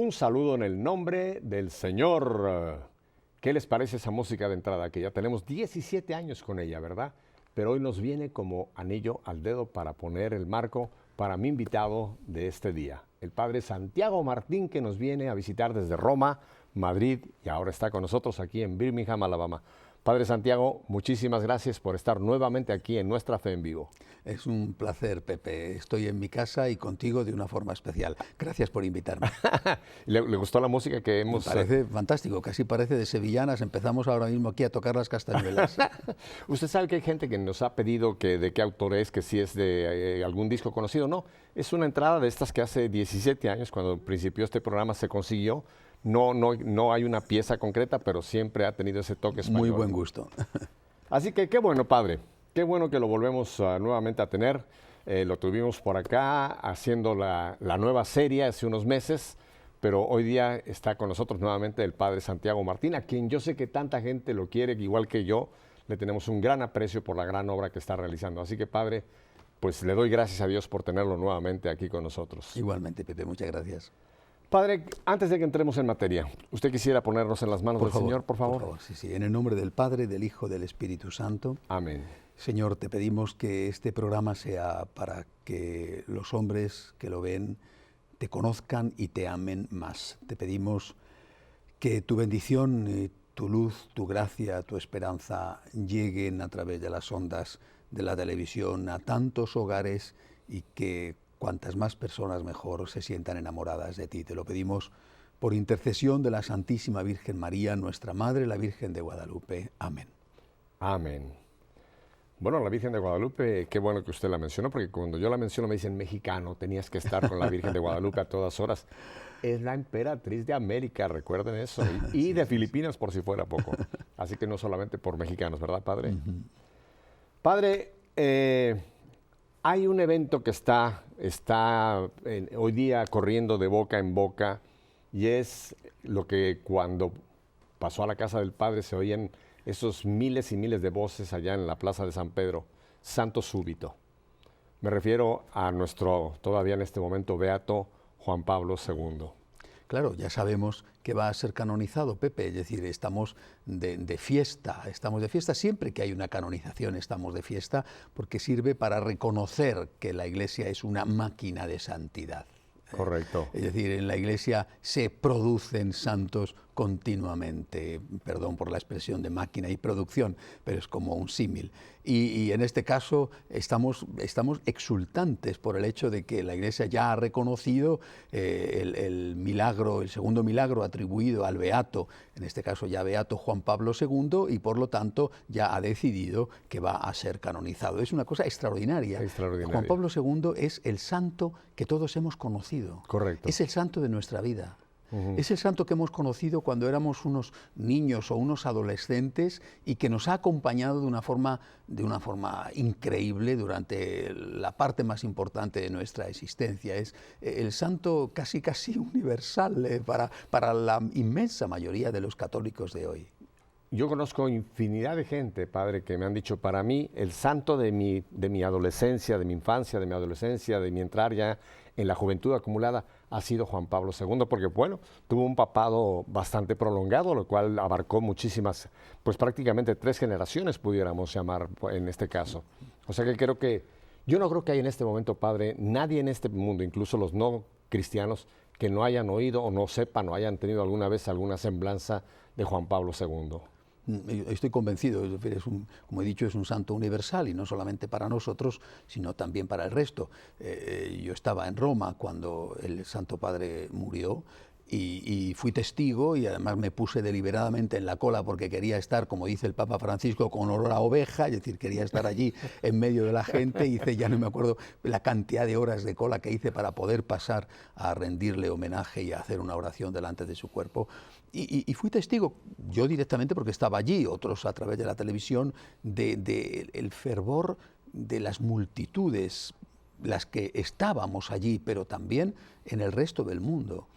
Un saludo en el nombre del Señor. ¿Qué les parece esa música de entrada? Que ya tenemos 17 años con ella, ¿verdad? Pero hoy nos viene como anillo al dedo para poner el marco para mi invitado de este día, el padre Santiago Martín, que nos viene a visitar desde Roma, Madrid, y ahora está con nosotros aquí en Birmingham, Alabama. Padre Santiago, muchísimas gracias por estar nuevamente aquí en Nuestra Fe en Vivo. Es un placer, Pepe. Estoy en mi casa y contigo de una forma especial. Gracias por invitarme. ¿Le gustó la música que hemos...? Me parece fantástico, casi parece de sevillanas. Empezamos ahora mismo aquí a tocar las castañuelas. Usted sabe que hay gente que nos ha pedido que de qué autor es, que si es de algún disco conocido. No, es una entrada de estas que hace 17 años, cuando principió este programa, se consiguió. No hay una pieza concreta, pero siempre ha tenido ese toque español. Muy buen gusto. Así que qué bueno, padre. Qué bueno que lo volvemos nuevamente a tener. Lo tuvimos por acá haciendo la nueva serie hace unos meses, pero hoy día está con nosotros nuevamente el padre Santiago Martín, a quien yo sé que tanta gente lo quiere, igual que yo. Le tenemos un gran aprecio por la gran obra que está realizando. Así que, padre, pues le doy gracias a Dios por tenerlo nuevamente aquí con nosotros. Igualmente, Pepe, muchas gracias. Padre, antes de que entremos en materia, ¿usted quisiera ponernos en las manos del Señor, por favor? Por favor, sí. En el nombre del Padre, del Hijo, del Espíritu Santo. Amén. Señor, te pedimos que este programa sea para que los hombres que lo ven te conozcan y te amen más. Te pedimos que tu bendición, tu luz, tu gracia, tu esperanza lleguen a través de las ondas de la televisión a tantos hogares y que cuantas más personas mejor se sientan enamoradas de ti. Te lo pedimos por intercesión de la Santísima Virgen María, nuestra Madre, la Virgen de Guadalupe. Amén. Amén. Bueno, la Virgen de Guadalupe, qué bueno que usted la mencionó, porque cuando yo la menciono me dicen mexicano, tenías que estar con la Virgen de Guadalupe a todas horas. Es la emperatriz de América, recuerden eso, y de Filipinas por si fuera poco. Así que no solamente por mexicanos, ¿verdad, padre? Padre, hay un evento que está hoy día corriendo de boca en boca, y es lo que cuando pasó a la casa del padre se oían esos miles y miles de voces allá en la plaza de San Pedro, santo súbito. Me refiero a nuestro, todavía en este momento, beato Juan Pablo II. Claro, ya sabemos que va a ser canonizado, Pepe, es decir, estamos de fiesta siempre que hay una canonización, estamos de fiesta, porque sirve para reconocer que la Iglesia es una máquina de santidad. Correcto. Es decir, en la Iglesia se producen santos continuamente, perdón por la expresión de máquina y producción, pero es como un símil. Y en este caso estamos exultantes por el hecho de que la Iglesia ya ha reconocido el milagro, el segundo milagro atribuido al beato, en este caso ya beato Juan Pablo II, y por lo tanto ya ha decidido que va a ser canonizado. Es una cosa extraordinaria. Juan Pablo II es el santo que todos hemos conocido. Correcto. Es el santo de nuestra vida. Es el santo que hemos conocido cuando éramos unos niños o unos adolescentes y que nos ha acompañado de una forma increíble durante la parte más importante de nuestra existencia. Es el santo casi universal para la inmensa mayoría de los católicos de hoy. Yo conozco infinidad de gente, padre, que me han dicho, para mí, el santo de mi adolescencia, de mi infancia, de mi adolescencia, de mi entrar ya en la juventud acumulada, ha sido Juan Pablo II, porque, bueno, tuvo un papado bastante prolongado, lo cual abarcó muchísimas, pues prácticamente 3 generaciones, pudiéramos llamar en este caso. O sea que yo no creo que haya en este momento, padre, nadie en este mundo, incluso los no cristianos, que no hayan oído o no sepan o hayan tenido alguna vez alguna semblanza de Juan Pablo II. Estoy convencido, es decir, como he dicho, es un santo universal y no solamente para nosotros, sino también para el resto. Yo estaba en Roma cuando el Santo Padre murió y fui testigo y además me puse deliberadamente en la cola porque quería estar, como dice el Papa Francisco, con olor a oveja, es decir, quería estar allí en medio de la gente. Hice, ya no me acuerdo la cantidad de horas de cola que hice para poder pasar a rendirle homenaje y a hacer una oración delante de su cuerpo. Y fui testigo, yo directamente porque estaba allí, otros a través de la televisión, el fervor de las multitudes, las que estábamos allí, pero también en el resto del mundo.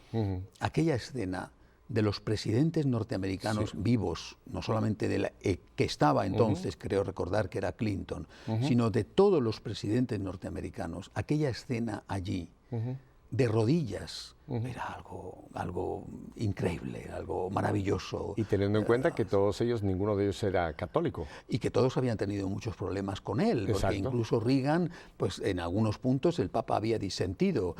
Aquella escena de los presidentes norteamericanos vivos, no solamente que estaba entonces, creo recordar que era Clinton, sino de todos los presidentes norteamericanos, aquella escena allí, de rodillas, era algo increíble, algo maravilloso. Y teniendo en cuenta que todos ellos, ninguno de ellos era católico. Y que todos habían tenido muchos problemas con él, porque Exacto. incluso Reagan, pues en algunos puntos el Papa había disentido.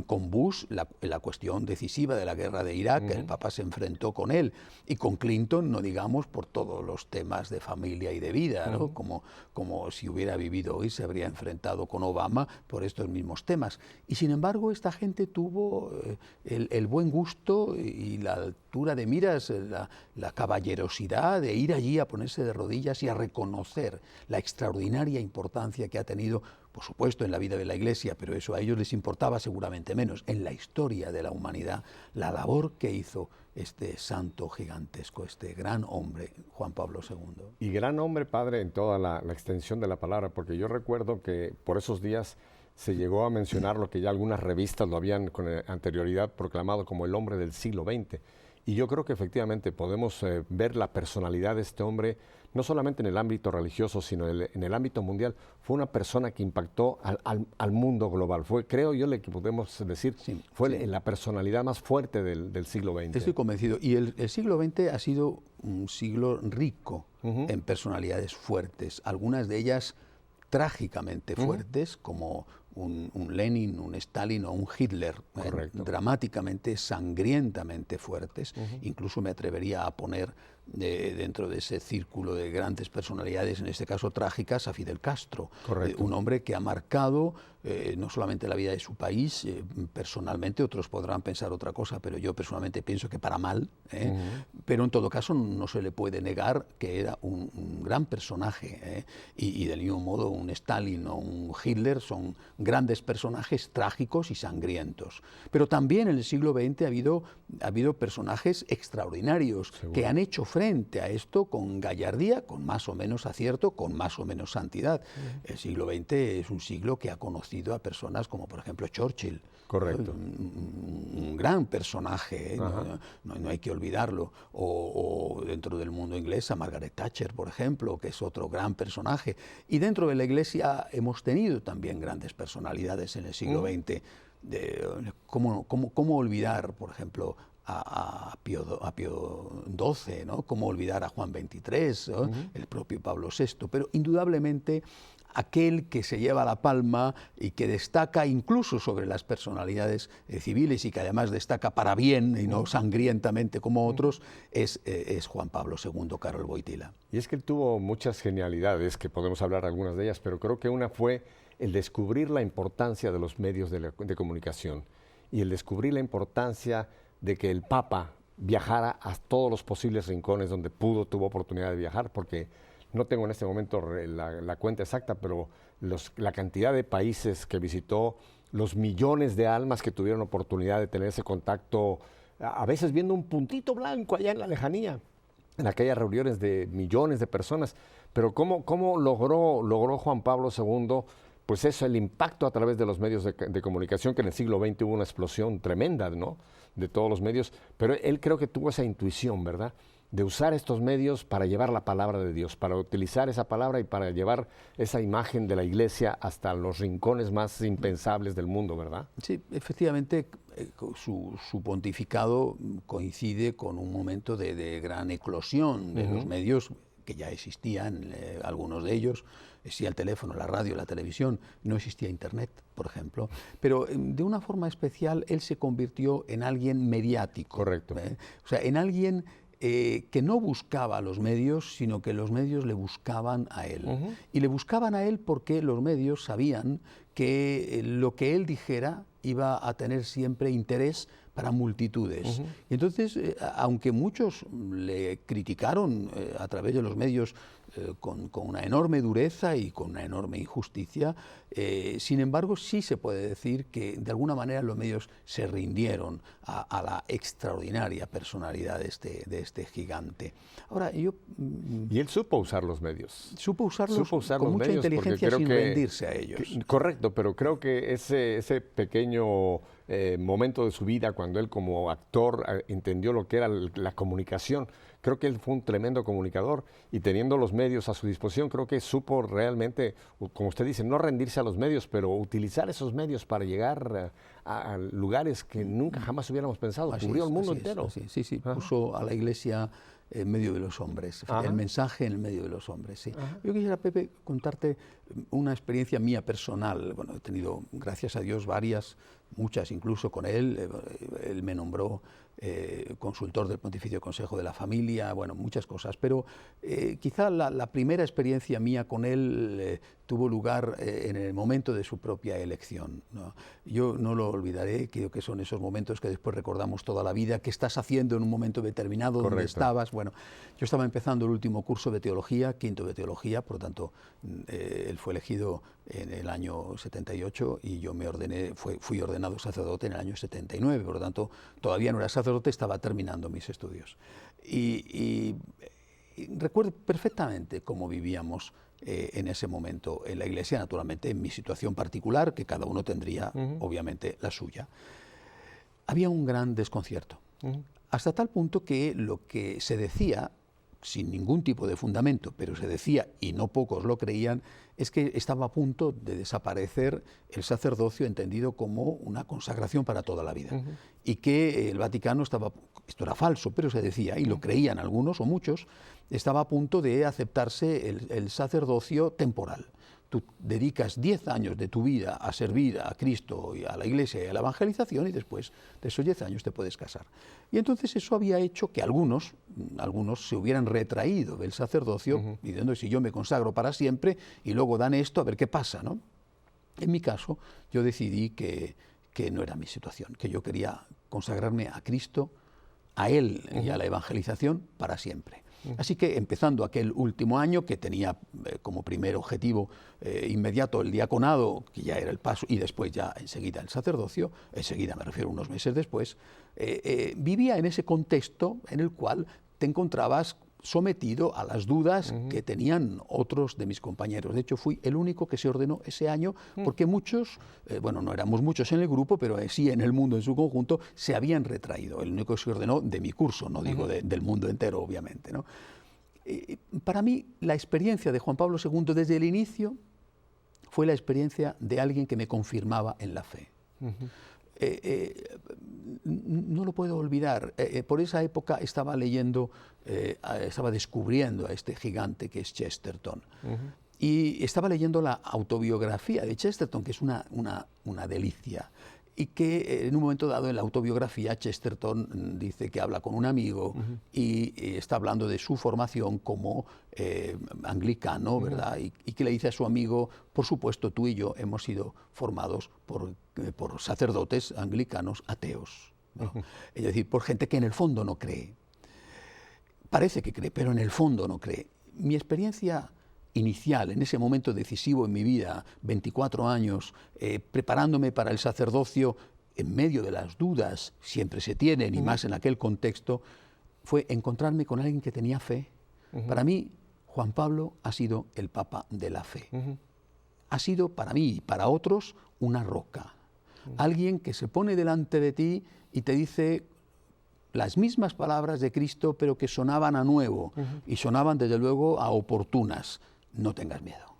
Con Bush, la cuestión decisiva de la guerra de Irak, el Papa se enfrentó con él. Y con Clinton, no digamos, por todos los temas de familia y de vida, ¿no? Como si hubiera vivido hoy, se habría enfrentado con Obama por estos mismos temas. Y sin embargo, esta gente tuvo el buen gusto y la altura de miras, la caballerosidad de ir allí a ponerse de rodillas y a reconocer la extraordinaria importancia que ha tenido, por supuesto, en la vida de la Iglesia, pero eso a ellos les importaba seguramente menos, en la historia de la humanidad, la labor que hizo este santo gigantesco, este gran hombre, Juan Pablo II. Y gran hombre, padre, en toda la extensión de la palabra, porque yo recuerdo que por esos días se llegó a mencionar lo que ya algunas revistas lo habían con anterioridad proclamado como el hombre del siglo XX. Y yo creo que efectivamente podemos ver la personalidad de este hombre, no solamente en el ámbito religioso, sino en el ámbito mundial. Fue una persona que impactó al mundo global. Fue, creo yo, que podemos decir, fue la personalidad más fuerte del siglo XX. Estoy convencido. Y el siglo XX ha sido un siglo rico en personalidades fuertes, algunas de ellas trágicamente fuertes, como un Lenin, un Stalin o un Hitler, dramáticamente, sangrientamente fuertes. Incluso me atrevería a poner dentro de ese círculo de grandes personalidades, en este caso trágicas, a Fidel Castro, un hombre que ha marcado no solamente la vida de su país, personalmente otros podrán pensar otra cosa, pero yo personalmente pienso que para mal, pero en todo caso no se le puede negar que era un gran personaje, y del mismo modo un Stalin o un Hitler son grandes personajes trágicos y sangrientos. Pero también en el siglo XX ha habido personajes extraordinarios que han hecho frente a esto con gallardía, con más o menos acierto, con más o menos santidad. El siglo XX es un siglo que ha conocido a personas como, por ejemplo, Churchill. Correcto. Un gran personaje, no hay que olvidarlo. O dentro del mundo inglés a Margaret Thatcher, por ejemplo, que es otro gran personaje. Y dentro de la Iglesia hemos tenido también grandes personalidades en el siglo XX. ¿Cómo olvidar, por ejemplo, a Pío XII, ¿no? Cómo olvidar a Juan XXIII, ¿no? El propio Pablo VI, pero indudablemente aquel que se lleva la palma y que destaca incluso sobre las personalidades civiles y que además destaca para bien y no sangrientamente como otros, es Juan Pablo II, Karol Wojtyła. Y es que él tuvo muchas genialidades, que podemos hablar algunas de ellas, pero creo que una fue el descubrir la importancia de los medios de comunicación y el descubrir la importancia de que el Papa viajara a todos los posibles rincones donde tuvo oportunidad de viajar, porque no tengo en este momento la cuenta exacta, pero la cantidad de países que visitó, los millones de almas que tuvieron oportunidad de tener ese contacto, a veces viendo un puntito blanco allá en la lejanía, en aquellas reuniones de millones de personas. Pero ¿cómo logró Juan Pablo II? Pues eso, el impacto a través de los medios de comunicación, que en el siglo XX hubo una explosión tremenda, ¿no?, de todos los medios, pero él creo que tuvo esa intuición, ¿verdad?, de usar estos medios para llevar la palabra de Dios, para utilizar esa palabra y para llevar esa imagen de la Iglesia hasta los rincones más impensables del mundo, ¿verdad? Sí, efectivamente, su pontificado coincide con un momento de gran eclosión de los medios que ya existían, algunos de ellos. Existía el teléfono, la radio, la televisión, no existía Internet, por ejemplo, pero de una forma especial él se convirtió en alguien mediático. Correcto. O sea, en alguien que no buscaba a los medios, sino que los medios le buscaban a él. Y le buscaban a él porque los medios sabían que lo que él dijera iba a tener siempre interés para multitudes. Y entonces, aunque muchos le criticaron a través de los medios con una enorme dureza y con una enorme injusticia, sin embargo sí se puede decir que de alguna manera los medios se rindieron a la extraordinaria personalidad de este gigante. Ahora, y él supo usar los medios. Supo usarlos con mucha inteligencia sin rendirse a ellos. Correcto, pero creo que ese pequeño momento de su vida, cuando él como actor entendió lo que era la comunicación, creo que él fue un tremendo comunicador y teniendo los medios a su disposición, creo que supo realmente, como usted dice, no rendirse a los medios, pero utilizar esos medios para llegar a lugares que nunca jamás hubiéramos pensado. Cubrió el mundo entero. Sí, puso a la Iglesia en medio de los hombres, el mensaje en el medio de los hombres. Sí. Yo quisiera, Pepe, contarte una experiencia mía personal. Bueno, he tenido, gracias a Dios, muchas incluso con él. Él me nombró consultor del Pontificio Consejo de la Familia, bueno, muchas cosas, pero quizá la primera experiencia mía con él tuvo lugar en el momento de su propia elección, ¿no? Yo no lo olvidaré, creo que son esos momentos que después recordamos toda la vida, qué estás haciendo en un momento determinado, Correcto. dónde estabas. Bueno, yo estaba empezando el último curso de teología, quinto de teología, por lo tanto, él fue elegido en el año 78 y yo me ordené, fui ordenado sacerdote en el año 79, por lo tanto, todavía no era sacerdote, estaba terminando mis estudios. Y recuerdo perfectamente cómo vivíamos en ese momento en la Iglesia, naturalmente en mi situación particular, que cada uno tendría obviamente la suya. Había un gran desconcierto, hasta tal punto que lo que se decía, sin ningún tipo de fundamento, pero se decía, y no pocos lo creían, es que estaba a punto de desaparecer el sacerdocio entendido como una consagración para toda la vida. Y que el Vaticano estaba, esto era falso, pero se decía, y lo creían algunos o muchos, estaba a punto de aceptarse el sacerdocio temporal. Tú dedicas 10 años de tu vida a servir a Cristo y a la Iglesia y a la evangelización y después de esos 10 años te puedes casar. Y entonces eso había hecho que algunos se hubieran retraído del sacerdocio diciendo, si yo me consagro para siempre y luego dan esto, a ver qué pasa, ¿no? En mi caso, yo decidí que no era mi situación, que yo quería consagrarme a Cristo, a Él y a la evangelización para siempre. Así que empezando aquel último año, que tenía como primer objetivo inmediato el diaconado, que ya era el paso, y después ya enseguida el sacerdocio, enseguida me refiero unos meses después, vivía en ese contexto en el cual te encontrabas sometido a las dudas que tenían otros de mis compañeros. De hecho, fui el único que se ordenó ese año, porque muchos, bueno, no éramos muchos en el grupo, pero sí en el mundo en su conjunto, se habían retraído. El único que se ordenó de mi curso, no digo del mundo entero, obviamente, ¿no? Para mí, la experiencia de Juan Pablo II desde el inicio fue la experiencia de alguien que me confirmaba en la fe. No lo puedo olvidar. Por esa época estaba leyendo, estaba descubriendo a este gigante que es Chesterton. Y estaba leyendo la autobiografía de Chesterton, que es una delicia. Y que en un momento dado en la autobiografía Chesterton dice que habla con un amigo y está hablando de su formación como anglicano, ¿verdad? Y que le dice a su amigo, por supuesto tú y yo hemos sido formados por sacerdotes anglicanos ateos, ¿no? Es decir, por gente que en el fondo no cree. Parece que cree, pero en el fondo no cree. Mi experiencia inicial, en ese momento decisivo en mi vida, 24 años, preparándome para el sacerdocio, en medio de las dudas, siempre se tienen, y más en aquel contexto, fue encontrarme con alguien que tenía fe. Para mí, Juan Pablo ha sido el Papa de la fe. Ha sido para mí y para otros una roca. Alguien que se pone delante de ti y te dice las mismas palabras de Cristo, pero que sonaban a nuevo y sonaban desde luego a oportunas. No tengas miedo,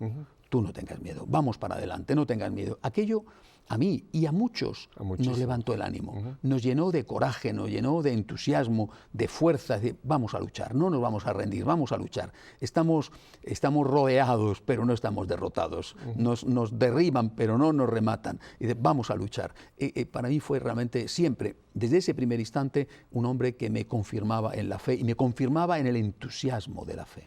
tú no tengas miedo, vamos para adelante, no tengas miedo. Aquello a mí y a muchos nos levantó el ánimo, nos llenó de coraje, nos llenó de entusiasmo, de fuerza, de vamos a luchar, no nos vamos a rendir, vamos a luchar. Estamos rodeados, pero no estamos derrotados, nos derriban, pero no nos rematan, y vamos a luchar. Para mí fue realmente siempre, desde ese primer instante, un hombre que me confirmaba en la fe y me confirmaba en el entusiasmo de la fe.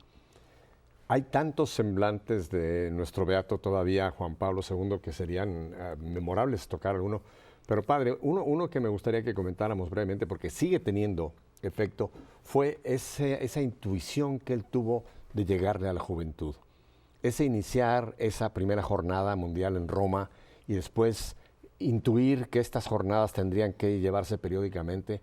Hay tantos semblantes de nuestro beato todavía, Juan Pablo II, que serían memorables tocar alguno. Pero padre, uno que me gustaría que comentáramos brevemente, porque sigue teniendo efecto, fue esa intuición que él tuvo de llegarle a la juventud. Ese iniciar esa primera jornada mundial en Roma y después intuir que estas jornadas tendrían que llevarse periódicamente.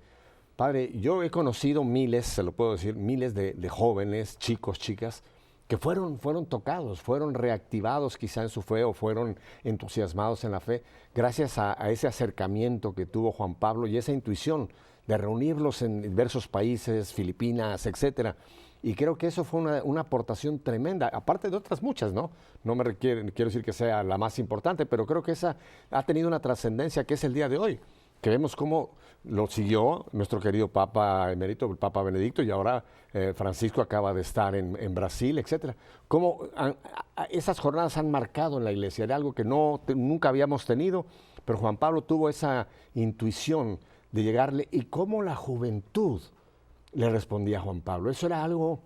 Padre, yo he conocido miles, se lo puedo decir, miles de jóvenes, chicos, chicas, que fueron tocados, fueron reactivados quizá en su fe o fueron entusiasmados en la fe, gracias a ese acercamiento que tuvo Juan Pablo y esa intuición de reunirlos en diversos países, Filipinas, etcétera. Y creo que eso fue una aportación tremenda, aparte de otras muchas, ¿no? No me quiero decir que sea la más importante, pero creo que esa ha tenido una trascendencia que es el día de hoy, que vemos cómo lo siguió nuestro querido Papa Emérito, el Papa Benedicto, y ahora Francisco acaba de estar en Brasil, etcétera. Cómo esas jornadas han marcado en la Iglesia, era algo que nunca habíamos tenido, pero Juan Pablo tuvo esa intuición de llegarle, y cómo la juventud le respondía a Juan Pablo. Eso era algo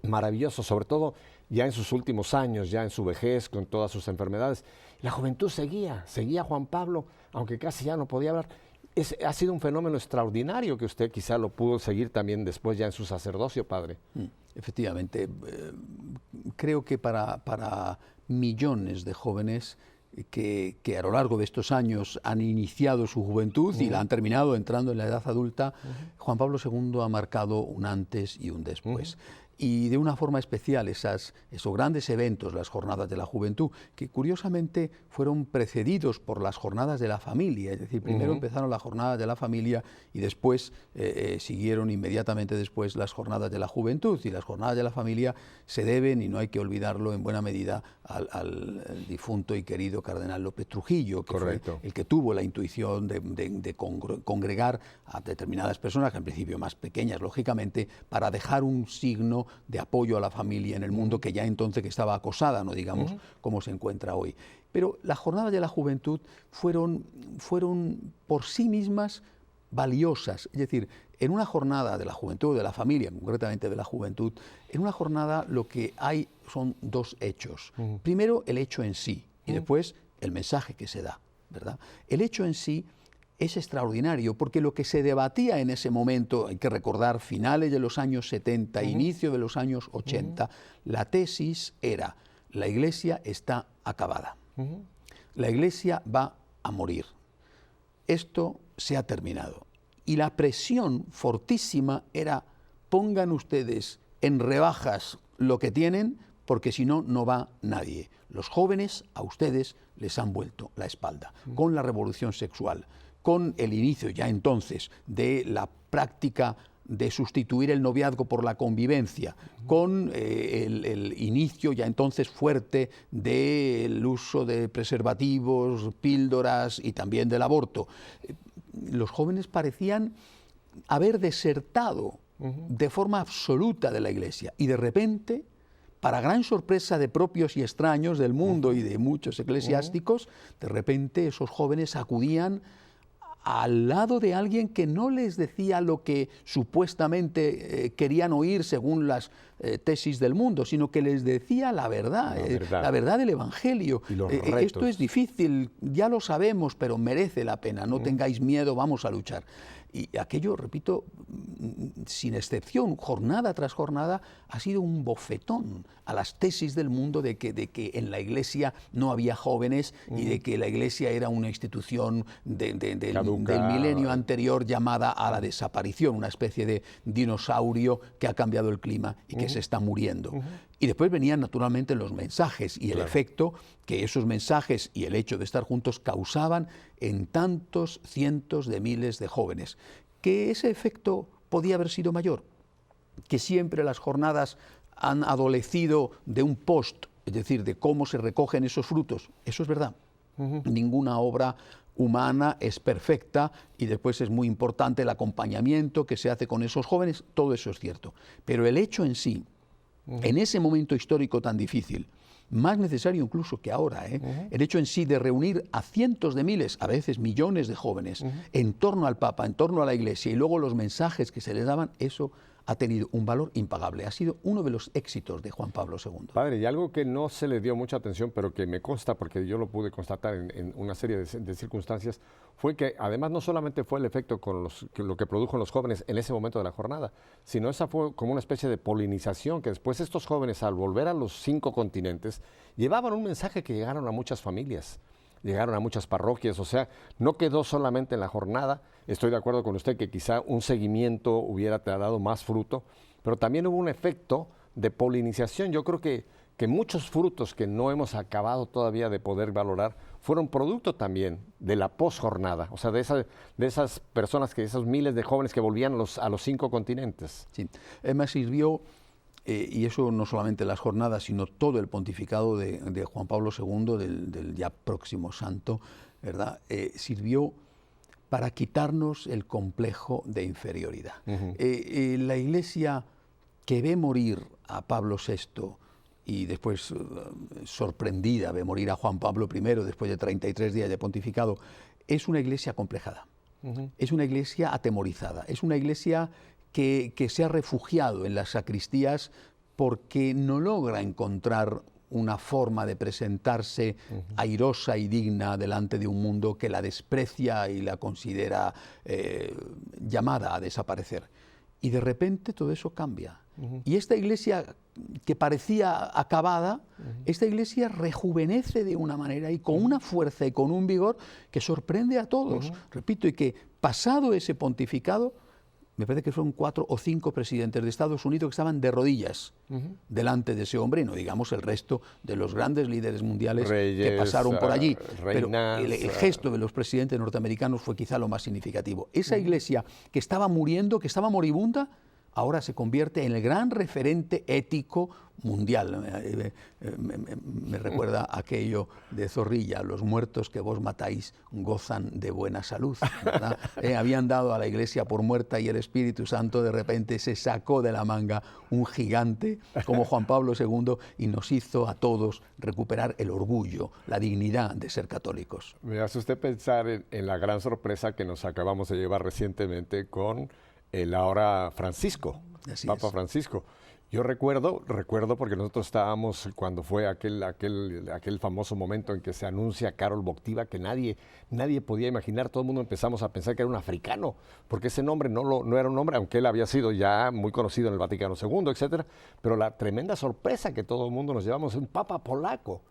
maravilloso, sobre todo ya en sus últimos años, ya en su vejez, con todas sus enfermedades. La juventud seguía a Juan Pablo, aunque casi ya no podía hablar. Ha sido un fenómeno extraordinario que usted quizá lo pudo seguir también después ya en su sacerdocio, padre. Efectivamente, creo que para millones de jóvenes que a lo largo de estos años han iniciado su juventud y la han terminado entrando en la edad adulta, Juan Pablo II ha marcado un antes y un después. Y de una forma especial esos grandes eventos, las jornadas de la juventud, que curiosamente fueron precedidos por las jornadas de la familia, es decir, primero empezaron las jornadas de la familia y después siguieron inmediatamente después las jornadas de la juventud, y las jornadas de la familia se deben, y no hay que olvidarlo, en buena medida al difunto y querido cardenal López Trujillo, que fue el que tuvo la intuición de congregar a determinadas personas, que en principio más pequeñas, lógicamente, para dejar un signo de apoyo a la familia en el mundo que ya entonces que estaba acosada, no digamos como se encuentra hoy. Pero las jornadas de la juventud fueron por sí mismas valiosas, es decir, en una jornada de la juventud, de la familia, concretamente de la juventud, en una jornada lo que hay son dos hechos. Primero, el hecho en sí, y después el mensaje que se da, ¿verdad? El hecho en sí es extraordinario, porque lo que se debatía en ese momento, hay que recordar, finales de los años 70, inicio de los años 80, la tesis era: la Iglesia está acabada, la Iglesia va a morir, esto se ha terminado. Y la presión fortísima era: pongan ustedes en rebajas lo que tienen, porque si no, no va nadie. Los jóvenes a ustedes les han vuelto la espalda, con la revolución sexual, con el inicio ya entonces de la práctica de sustituir el noviazgo por la convivencia, con el inicio ya entonces fuerte del uso de preservativos, píldoras y también del aborto. Los jóvenes parecían haber desertado de forma absoluta de la Iglesia, y de repente, para gran sorpresa de propios y extraños del mundo y de muchos eclesiásticos, de repente esos jóvenes acudían al lado de alguien que no les decía lo que supuestamente querían oír según las tesis del mundo, sino que les decía la verdad del Evangelio. Esto es difícil, ya lo sabemos, pero merece la pena, no tengáis miedo, vamos a luchar. Y aquello, repito, sin excepción, jornada tras jornada, ha sido un bofetón a las tesis del mundo de que en la Iglesia no había jóvenes y de que la Iglesia era una institución del milenio anterior llamada a la desaparición, una especie de dinosaurio que ha cambiado el clima y que se está muriendo. Y después venían naturalmente los mensajes y el efecto que esos mensajes y el hecho de estar juntos causaban en tantos cientos de miles de jóvenes. Que ese efecto podía haber sido mayor, que siempre las jornadas han adolecido de un post, es decir, de cómo se recogen esos frutos. Eso es verdad. Ninguna obra humana es perfecta, y después es muy importante el acompañamiento que se hace con esos jóvenes, todo eso es cierto. Pero el hecho en sí, en ese momento histórico tan difícil, más necesario incluso que ahora, el hecho en sí de reunir a cientos de miles, a veces millones de jóvenes, en torno al Papa, en torno a la Iglesia, y luego los mensajes que se les daban, eso ha tenido un valor impagable. Ha sido uno de los éxitos de Juan Pablo II. Padre, y algo que no se le dio mucha atención, pero que me consta, porque yo lo pude constatar en una serie de circunstancias, fue que además no solamente fue el efecto con lo que produjo en los jóvenes en ese momento de la jornada, sino esa fue como una especie de polinización, que después estos jóvenes, al volver a los 5 continentes, llevaban un mensaje que llegaron a muchas familias, llegaron a muchas parroquias. O sea, no quedó solamente en la jornada. Estoy de acuerdo con usted que quizá un seguimiento hubiera dado más fruto, pero también hubo un efecto de polinización. Yo creo que que muchos frutos que no hemos acabado todavía de poder valorar fueron producto también de la posjornada, o sea, de esas personas, esos miles de jóvenes que volvían a los 5 continentes. Sí, además sirvió, y eso no solamente las jornadas, sino todo el pontificado de Juan Pablo II, del ya próximo santo, ¿verdad? Sirvió para quitarnos el complejo de inferioridad. La Iglesia que ve morir a Pablo VI y después, sorprendida, ve morir a Juan Pablo I después de 33 días de pontificado, es una Iglesia complejada, es una Iglesia atemorizada, es una Iglesia que se ha refugiado en las sacristías porque no logra encontrar una forma de presentarse airosa y digna delante de un mundo que la desprecia y la considera llamada a desaparecer. Y de repente todo eso cambia. Y esta Iglesia que parecía acabada, esta Iglesia rejuvenece de una manera y con una fuerza y con un vigor que sorprende a todos. Repito, y que pasado ese pontificado, me parece que fueron 4 o 5 presidentes de Estados Unidos que estaban de rodillas delante de ese hombre, y no digamos el resto de los grandes líderes mundiales que pasaron por allí. Reinas, pero el gesto de los presidentes norteamericanos fue quizá lo más significativo. Esa Iglesia que estaba muriendo, que estaba moribunda, ahora se convierte en el gran referente ético mundial. Me recuerda aquello de Zorrilla: los muertos que vos matáis gozan de buena salud, ¿verdad? Habían dado a la Iglesia por muerta y el Espíritu Santo de repente se sacó de la manga un gigante como Juan Pablo II y nos hizo a todos recuperar el orgullo, la dignidad de ser católicos. Me hace usted pensar en la gran sorpresa que nos acabamos de llevar recientemente con el ahora Francisco, Papa Francisco. Yo recuerdo porque nosotros estábamos cuando fue aquel famoso momento en que se anuncia Karol Wojtyła, que nadie podía imaginar. Todo el mundo empezamos a pensar que era un africano, porque ese nombre no era un nombre, aunque él había sido ya muy conocido en el Vaticano II, etcétera. Pero la tremenda sorpresa que todo el mundo nos llevamos es un papa polaco.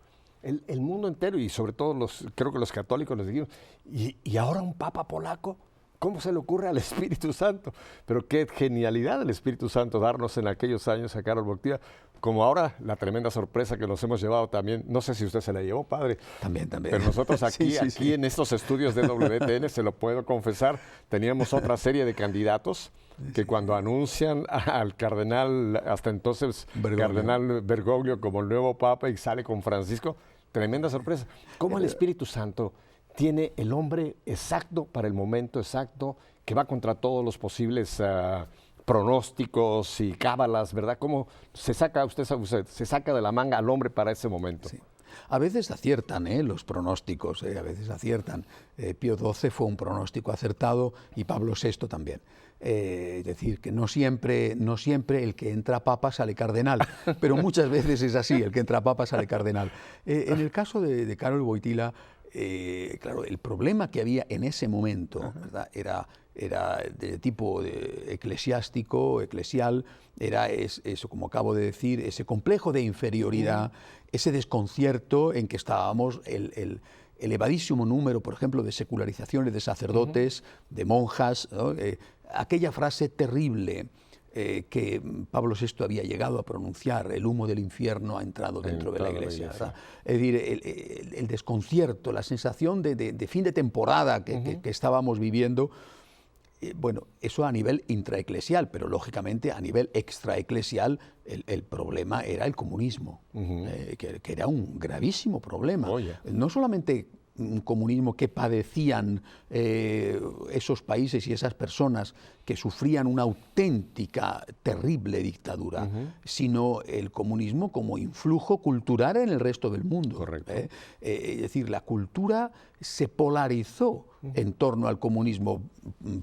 El mundo entero, y sobre todo creo que los católicos les dijimos, ¿y ahora un papa polaco? ¿Cómo se le ocurre al Espíritu Santo? Pero qué genialidad del Espíritu Santo darnos en aquellos años a Karol Wojtyła, como ahora la tremenda sorpresa que nos hemos llevado también. No sé si usted se la llevó, padre. También. Pero nosotros aquí en estos estudios de WTN, se lo puedo confesar, teníamos otra serie de candidatos que cuando anuncian al cardenal, hasta entonces cardenal Bergoglio como el nuevo papa, y sale con Francisco, tremenda sorpresa. ¿Cómo el Espíritu Santo tiene el hombre exacto para el momento exacto, que va contra todos los posibles pronósticos y cábalas, ¿verdad? ¿Cómo se saca se saca de la manga al hombre para ese momento? Sí. A veces aciertan los pronósticos, a veces aciertan. Pío XII fue un pronóstico acertado y Pablo VI también. Es decir, que no siempre el que entra papa sale cardenal, pero muchas veces es así, el que entra papa sale cardenal. En el caso de Karol Wojtyła, claro, el problema que había en ese momento, ¿verdad?, era de tipo eclesiástico, eclesial, era eso, como acabo de decir, ese complejo de inferioridad, ese desconcierto en que estábamos, el elevadísimo número, por ejemplo, de secularizaciones de sacerdotes, de monjas, ¿no? Aquella frase terrible que Pablo VI había llegado a pronunciar: el humo del infierno ha entrado dentro de la Iglesia. Es decir, el desconcierto, la sensación de fin de temporada que estábamos viviendo, bueno, eso a nivel intraeclesial, pero lógicamente a nivel extraeclesial el problema era el comunismo, que era un gravísimo problema. No solamente un comunismo que padecían esos países y esas personas que sufrían una auténtica, terrible dictadura, sino el comunismo como influjo cultural en el resto del mundo. Correcto. Es decir, la cultura se polarizó en torno al comunismo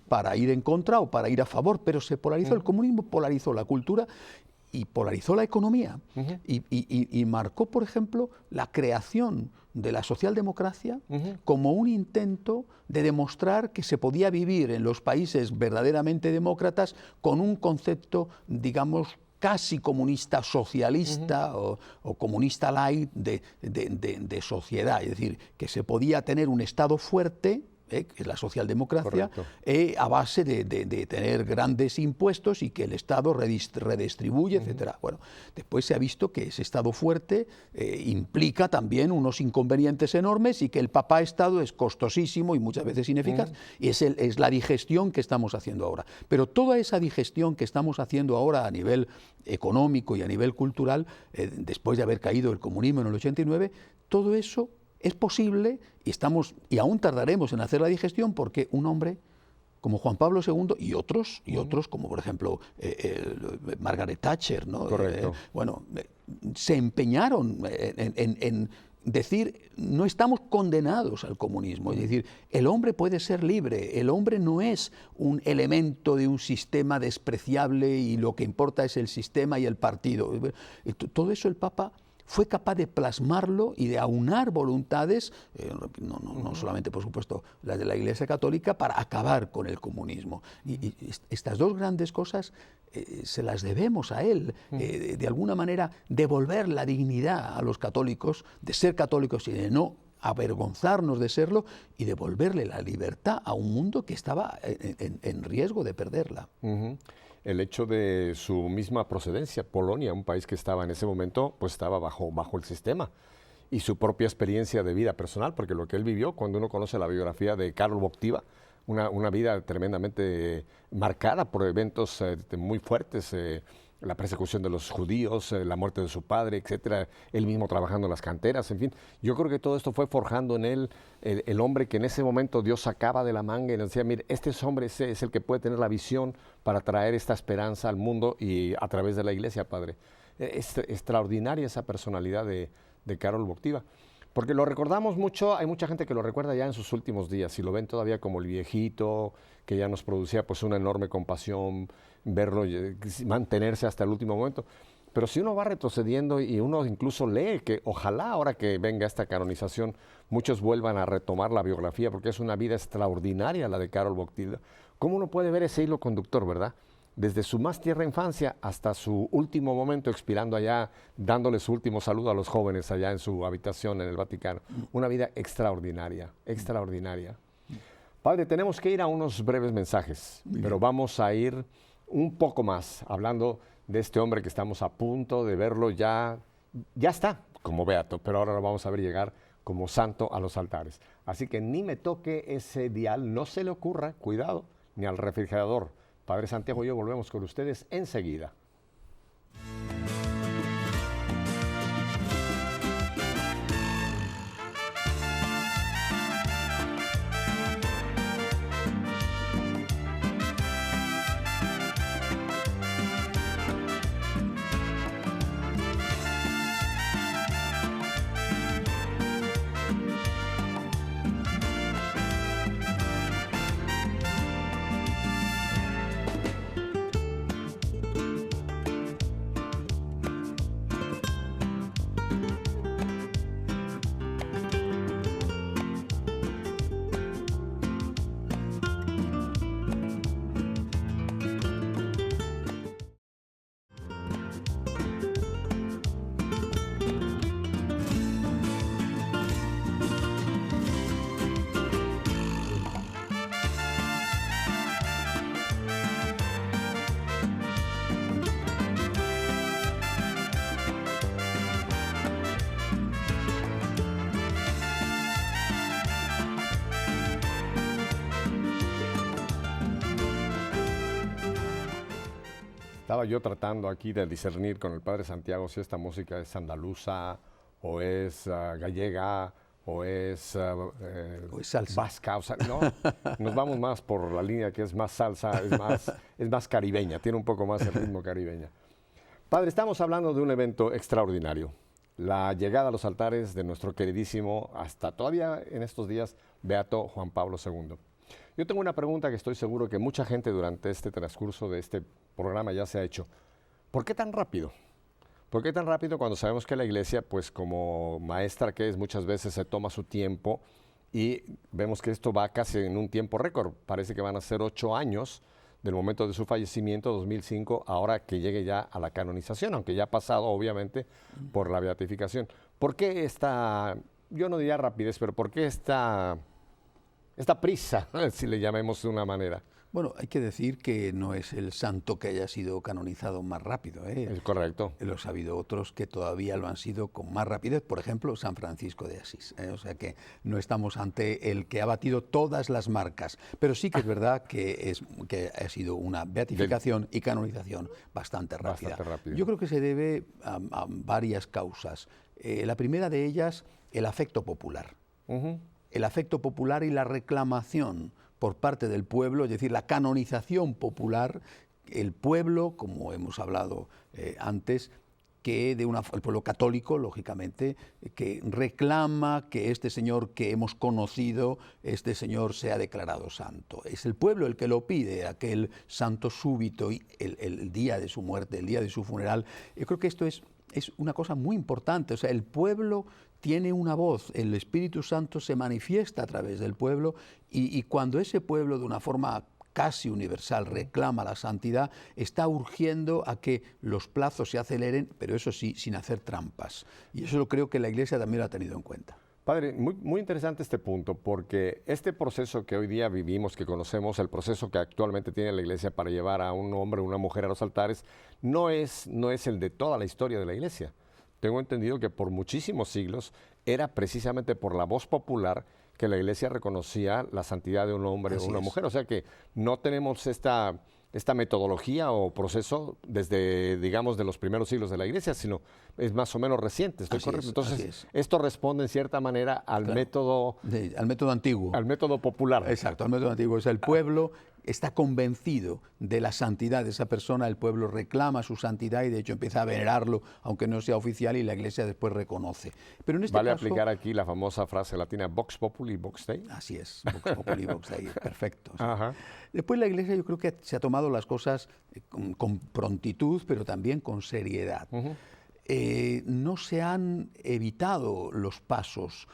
para ir en contra o para ir a favor, pero se polarizó. El comunismo polarizó la cultura y polarizó la economía y marcó, por ejemplo, la creación de la socialdemocracia como un intento de demostrar que se podía vivir en los países verdaderamente demócratas con un concepto, digamos, casi comunista socialista o comunista light de sociedad. Es decir, que se podía tener un Estado fuerte, que es la socialdemocracia, Correcto. a base de tener grandes impuestos y que el Estado redistribuye, etcétera. Bueno, después se ha visto que ese Estado fuerte implica también unos inconvenientes enormes y que el papá-Estado es costosísimo y muchas veces ineficaz, y es la digestión que estamos haciendo ahora. Pero toda esa digestión que estamos haciendo ahora a nivel económico y a nivel cultural, después de haber caído el comunismo en el 89, todo eso es posible y aún tardaremos en hacer la digestión porque un hombre como Juan Pablo II y otros como por ejemplo Margaret Thatcher, ¿no? Correcto. Se empeñaron en decir, no estamos condenados al comunismo, es decir, el hombre puede ser libre, el hombre no es un elemento de un sistema despreciable y lo que importa es el sistema y el partido. Todo eso el Papa fue capaz de plasmarlo y de aunar voluntades, no solamente, por supuesto, las de la Iglesia Católica, para acabar con el comunismo. Y estas dos grandes cosas se las debemos a él, de alguna manera devolver la dignidad a los católicos, de ser católicos y de no avergonzarnos de serlo, y devolverle la libertad a un mundo que estaba en riesgo de perderla. El hecho de su misma procedencia, Polonia, un país que estaba en ese momento, pues estaba bajo el sistema, y su propia experiencia de vida personal, porque lo que él vivió, cuando uno conoce la biografía de Karol Wojtyła, una vida tremendamente marcada por eventos muy fuertes, la persecución de los judíos, la muerte de su padre, etcétera, él mismo trabajando en las canteras, en fin. Yo creo que todo esto fue forjando en él el hombre que en ese momento Dios sacaba de la manga y le decía, mire, este hombre es el que puede tener la visión para traer esta esperanza al mundo y a través de la iglesia, Padre. Es extraordinaria esa personalidad de Karol Wojtyła. Porque lo recordamos mucho, hay mucha gente que lo recuerda ya en sus últimos días y lo ven todavía como el viejito, que ya nos producía pues una enorme compasión, verlo, mantenerse hasta el último momento. Pero si uno va retrocediendo y uno incluso lee que ojalá ahora que venga esta canonización muchos vuelvan a retomar la biografía, porque es una vida extraordinaria la de Karol Wojtyła. ¿Cómo uno puede ver ese hilo conductor, verdad? Desde su más tierna infancia hasta su último momento expirando allá, dándole su último saludo a los jóvenes allá en su habitación en el Vaticano. Una vida extraordinaria, extraordinaria. Padre, tenemos que ir a unos breves mensajes, pero vamos a ir un poco más hablando de este hombre que estamos a punto de verlo ya está como beato, pero ahora lo vamos a ver llegar como santo a los altares. Así que ni me toque ese dial, no se le ocurra, cuidado, ni al refrigerador. Padre Santiago y yo volvemos con ustedes enseguida. Estaba yo tratando aquí de discernir con el Padre Santiago si esta música es andaluza o es gallega o es salsa. vasca. O sea, no, nos vamos más por la línea que es más salsa, es más caribeña, tiene un poco más el ritmo caribeña. Padre, estamos hablando de un evento extraordinario, la llegada a los altares de nuestro queridísimo, hasta todavía en estos días, beato Juan Pablo II. Yo tengo una pregunta que estoy seguro que mucha gente durante este transcurso de este programa ya se ha hecho. ¿Por qué tan rápido? ¿Por qué tan rápido cuando sabemos que la Iglesia, pues como maestra que es, muchas veces se toma su tiempo y vemos que esto va casi en un tiempo récord? Parece que van a ser 8 años del momento de su fallecimiento, 2005, ahora que llegue ya a la canonización, aunque ya ha pasado obviamente por la beatificación. ¿Por qué esta, yo no diría rapidez, pero por qué esta esta prisa, si le llamemos de una manera. Bueno, hay que decir que no es el santo que haya sido canonizado más rápido, ¿eh? Es correcto. Los ha habido otros que todavía lo han sido con más rapidez, por ejemplo, San Francisco de Asís, ¿eh? O sea que no estamos ante el que ha batido todas las marcas, pero sí que es verdad que ha sido una beatificación y canonización bastante rápida. Bastante rápido. Yo creo que se debe a varias causas. La primera de ellas, el afecto popular. El afecto popular y la reclamación por parte del pueblo, es decir, la canonización popular, el pueblo, como hemos hablado antes, el pueblo católico, lógicamente, que reclama que este señor que hemos conocido, este señor sea declarado santo. Es el pueblo el que lo pide, aquel santo súbito, y el día de su muerte, el día de su funeral. Yo creo que esto es una cosa muy importante. O sea, el pueblo tiene una voz, el Espíritu Santo se manifiesta a través del pueblo y cuando ese pueblo de una forma casi universal reclama la santidad, está urgiendo a que los plazos se aceleren, pero eso sí, sin hacer trampas. Y eso creo que la Iglesia también lo ha tenido en cuenta. Padre, muy interesante este punto, porque este proceso que hoy día vivimos, que conocemos, el proceso que actualmente tiene la Iglesia para llevar a un hombre o una mujer a los altares, no es el de toda la historia de la Iglesia. Tengo entendido que por muchísimos siglos era precisamente por la voz popular que la Iglesia reconocía la santidad de un hombre o una mujer. O sea que no tenemos esta metodología o proceso desde, digamos, de los primeros siglos de la Iglesia, sino es más o menos reciente, ¿estoy correcto? Entonces, esto responde en cierta manera al método... al método antiguo. Al método popular. Exacto, al método antiguo. O sea, el pueblo está convencido de la santidad de esa persona, el pueblo reclama su santidad y de hecho empieza a venerarlo, aunque no sea oficial, y la Iglesia después reconoce. Pero en este vale caso, aplicar aquí la famosa frase latina, Vox Populi, Vox Dei. Así es, Vox Populi, Vox Dei, perfecto. Sí. Ajá. Después la Iglesia yo creo que se ha tomado las cosas con prontitud, pero también con seriedad. No se han evitado los pasos.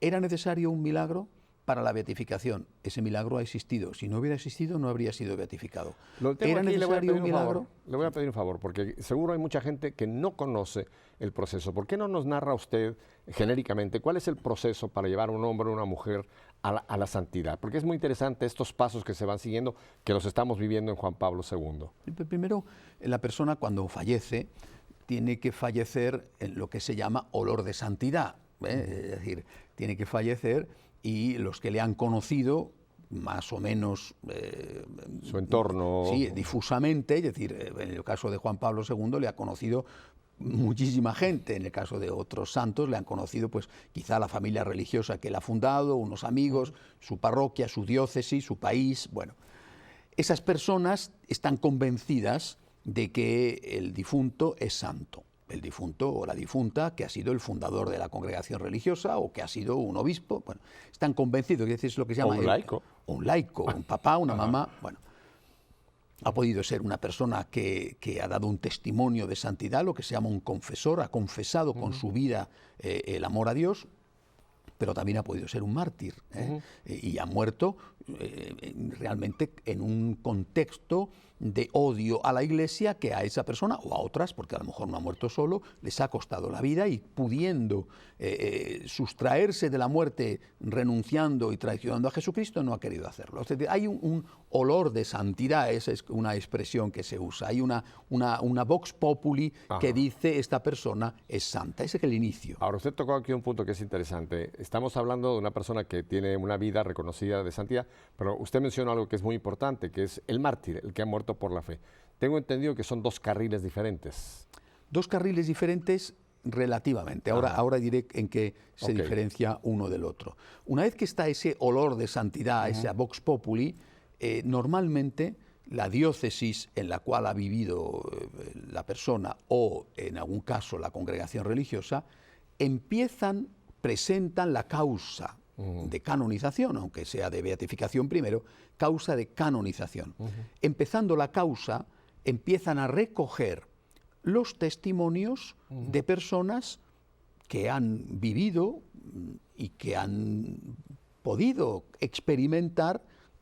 ¿Era necesario un milagro para la beatificación? Ese milagro ha existido. Si no hubiera existido, no habría sido beatificado. ¿Era necesario un milagro? Le voy a pedir un favor, porque seguro hay mucha gente que no conoce el proceso. ¿Por qué no nos narra usted genéricamente cuál es el proceso para llevar a un hombre o una mujer a la santidad? Porque es muy interesante estos pasos que se van siguiendo, que los estamos viviendo en Juan Pablo II. Primero, la persona cuando fallece, tiene que fallecer en lo que se llama olor de santidad. Es decir, tiene que fallecer y los que le han conocido, más o menos... su entorno... Sí, difusamente, es decir, en el caso de Juan Pablo II le ha conocido muchísima gente, en el caso de otros santos le han conocido pues quizá la familia religiosa que él ha fundado, unos amigos, su parroquia, su diócesis, su país, bueno. Esas personas están convencidas de que el difunto es santo. El difunto o la difunta, que ha sido el fundador de la congregación religiosa o que ha sido un obispo, bueno, están convencidos, que es lo que se llama... O un laico. Un laico, un papá, una mamá, bueno. Ha podido ser una persona que ha dado un testimonio de santidad, lo que se llama un confesor, ha confesado con su vida el amor a Dios, pero también ha podido ser un mártir, y ha muerto realmente en un contexto de odio a la Iglesia que a esa persona o a otras, porque a lo mejor no ha muerto solo, les ha costado la vida y pudiendo sustraerse de la muerte renunciando y traicionando a Jesucristo, no ha querido hacerlo. O sea, hay un olor de santidad, esa es una expresión que se usa, hay una vox populi que dice esta persona es santa, ese es el inicio. Ahora, usted tocó aquí un punto que es interesante. Estamos hablando de una persona que tiene una vida reconocida de santidad, pero usted mencionó algo que es muy importante, que es el mártir, el que ha muerto por la fe. Tengo entendido que son dos carriles diferentes. Dos carriles diferentes relativamente. Ahora diré en qué se diferencia uno del otro. Una vez que está ese olor de santidad, esa vox populi, normalmente la diócesis en la cual ha vivido la persona o en algún caso la congregación religiosa, presentan la causa de canonización, aunque sea de beatificación primero, causa de canonización. Empezando la causa, empiezan a recoger los testimonios de personas que han vivido y que han podido experimentar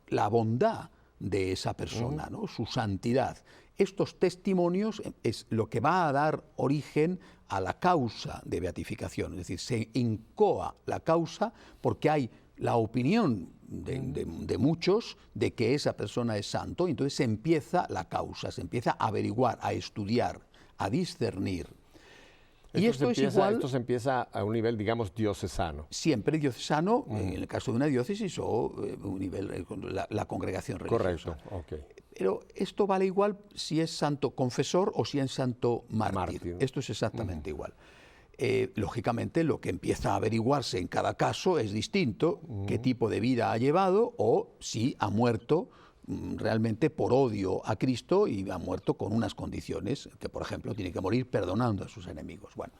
la bondad de esa persona, ¿no? Su santidad. Estos testimonios es lo que va a dar origen a la causa de beatificación, es decir, se incoa la causa porque hay la opinión de muchos de que esa persona es santo, y entonces se empieza la causa, se empieza a averiguar, a estudiar, a discernir. Y esto se empieza a un nivel, digamos, diocesano. Siempre diocesano, en el caso de una diócesis o un nivel, la congregación religiosa. Correcto, ok. Pero esto vale igual si es santo confesor o si es santo mártir. Esto es exactamente igual. Lógicamente, lo que empieza a averiguarse en cada caso es distinto, qué tipo de vida ha llevado o si ha muerto realmente por odio a Cristo y ha muerto con unas condiciones, que por ejemplo tiene que morir perdonando a sus enemigos. Bueno,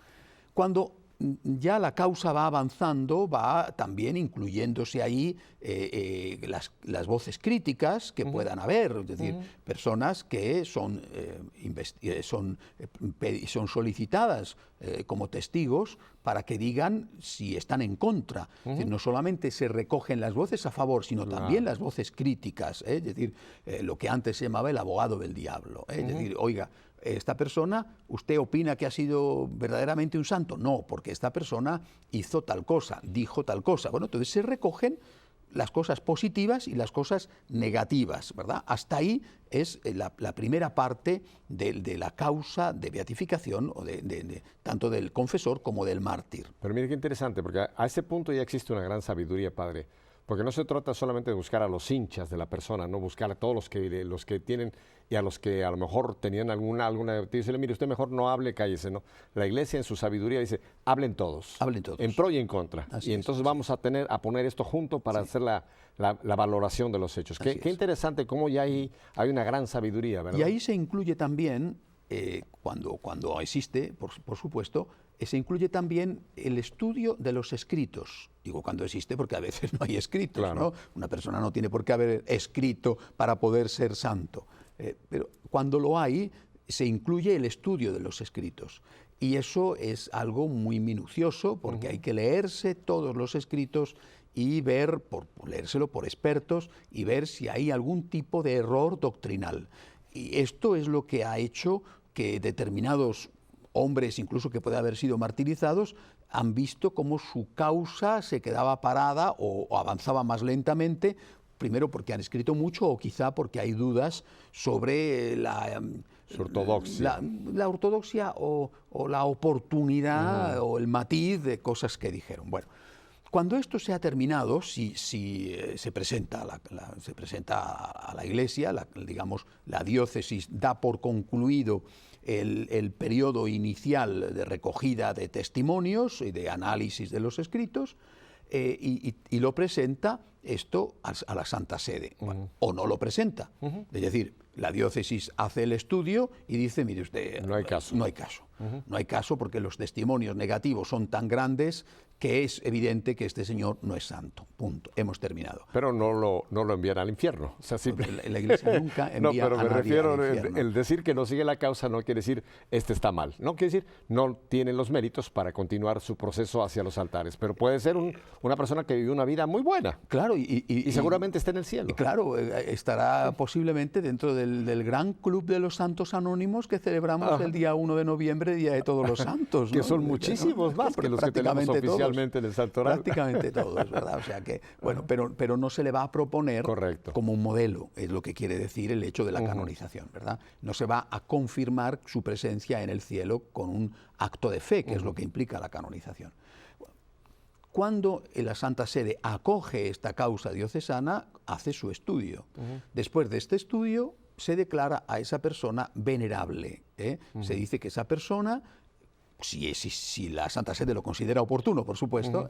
cuando ya la causa va avanzando, va también incluyéndose ahí las voces críticas que puedan haber, es decir, personas que son solicitadas como testigos para que digan si están en contra. Es decir, no solamente se recogen las voces a favor, sino también las voces críticas, es decir, lo que antes se llamaba el abogado del diablo. Es decir, oiga, esta persona, ¿usted opina que ha sido verdaderamente un santo? No, porque esta persona hizo tal cosa, dijo tal cosa. Bueno, entonces se recogen las cosas positivas y las cosas negativas, ¿verdad? Hasta ahí es la primera parte de la causa de beatificación, o tanto del confesor como del mártir. Pero mire qué interesante, porque a ese punto ya existe una gran sabiduría, padre. Porque no se trata solamente de buscar a los hinchas de la persona, no buscar a todos los que tienen y a los que a lo mejor tenían alguna decirle, mire, usted mejor no hable, cállese, ¿no? La Iglesia en su sabiduría dice, hablen todos. Hablen todos. En pro y en contra. Así y entonces vamos a poner esto junto para hacer la valoración de los hechos. Qué interesante cómo ya hay una gran sabiduría, ¿verdad? Y ahí se incluye también, cuando existe, por supuesto, se incluye también el estudio de los escritos. Digo cuando existe porque a veces no hay escritos, claro, ¿no? Una persona no tiene por qué haber escrito para poder ser santo. Pero cuando lo hay, se incluye el estudio de los escritos. Y eso es algo muy minucioso porque hay que leerse todos los escritos y leérselo por expertos y ver si hay algún tipo de error doctrinal. Y esto es lo que ha hecho que determinados hombres, incluso que pueden haber sido martirizados, han visto cómo su causa se quedaba parada o avanzaba más lentamente, primero porque han escrito mucho o quizá porque hay dudas sobre su ortodoxia. La ortodoxia o la oportunidad o el matiz de cosas que dijeron. Bueno, cuando esto se ha terminado, si se presenta a la Iglesia, digamos, la diócesis da por concluido el periodo inicial de recogida de testimonios y de análisis de los escritos, y lo presenta esto a la Santa Sede, o no lo presenta. Es decir, la diócesis hace el estudio y dice, mire usted, no hay caso. No hay caso. No hay caso porque los testimonios negativos son tan grandes que es evidente que este señor no es santo. Punto. Hemos terminado. Pero no lo envían al infierno. O sea, la Iglesia nunca envía a nadie al infierno. No, pero me refiero, el decir que no sigue la causa no quiere decir este está mal. No quiere decir no tiene los méritos para continuar su proceso hacia los altares. Pero puede ser una persona que vivió una vida muy buena. Claro. Y seguramente está en el cielo. Claro, estará posiblemente dentro del gran club de los santos anónimos que celebramos el día 1 de noviembre, Día de Todos los Santos, ¿no? Que son muchísimos más que los que tenemos oficialmente en el santoral. Prácticamente todos, ¿verdad? O sea que, bueno, pero no se le va a proponer como un modelo, es lo que quiere decir el hecho de la canonización, ¿verdad? No se va a confirmar su presencia en el cielo con un acto de fe, que es lo que implica la canonización. Cuando la Santa Sede acoge esta causa diocesana, hace su estudio. Después de este estudio, se declara a esa persona venerable. Se dice que esa persona, si la Santa Sede lo considera oportuno, por supuesto,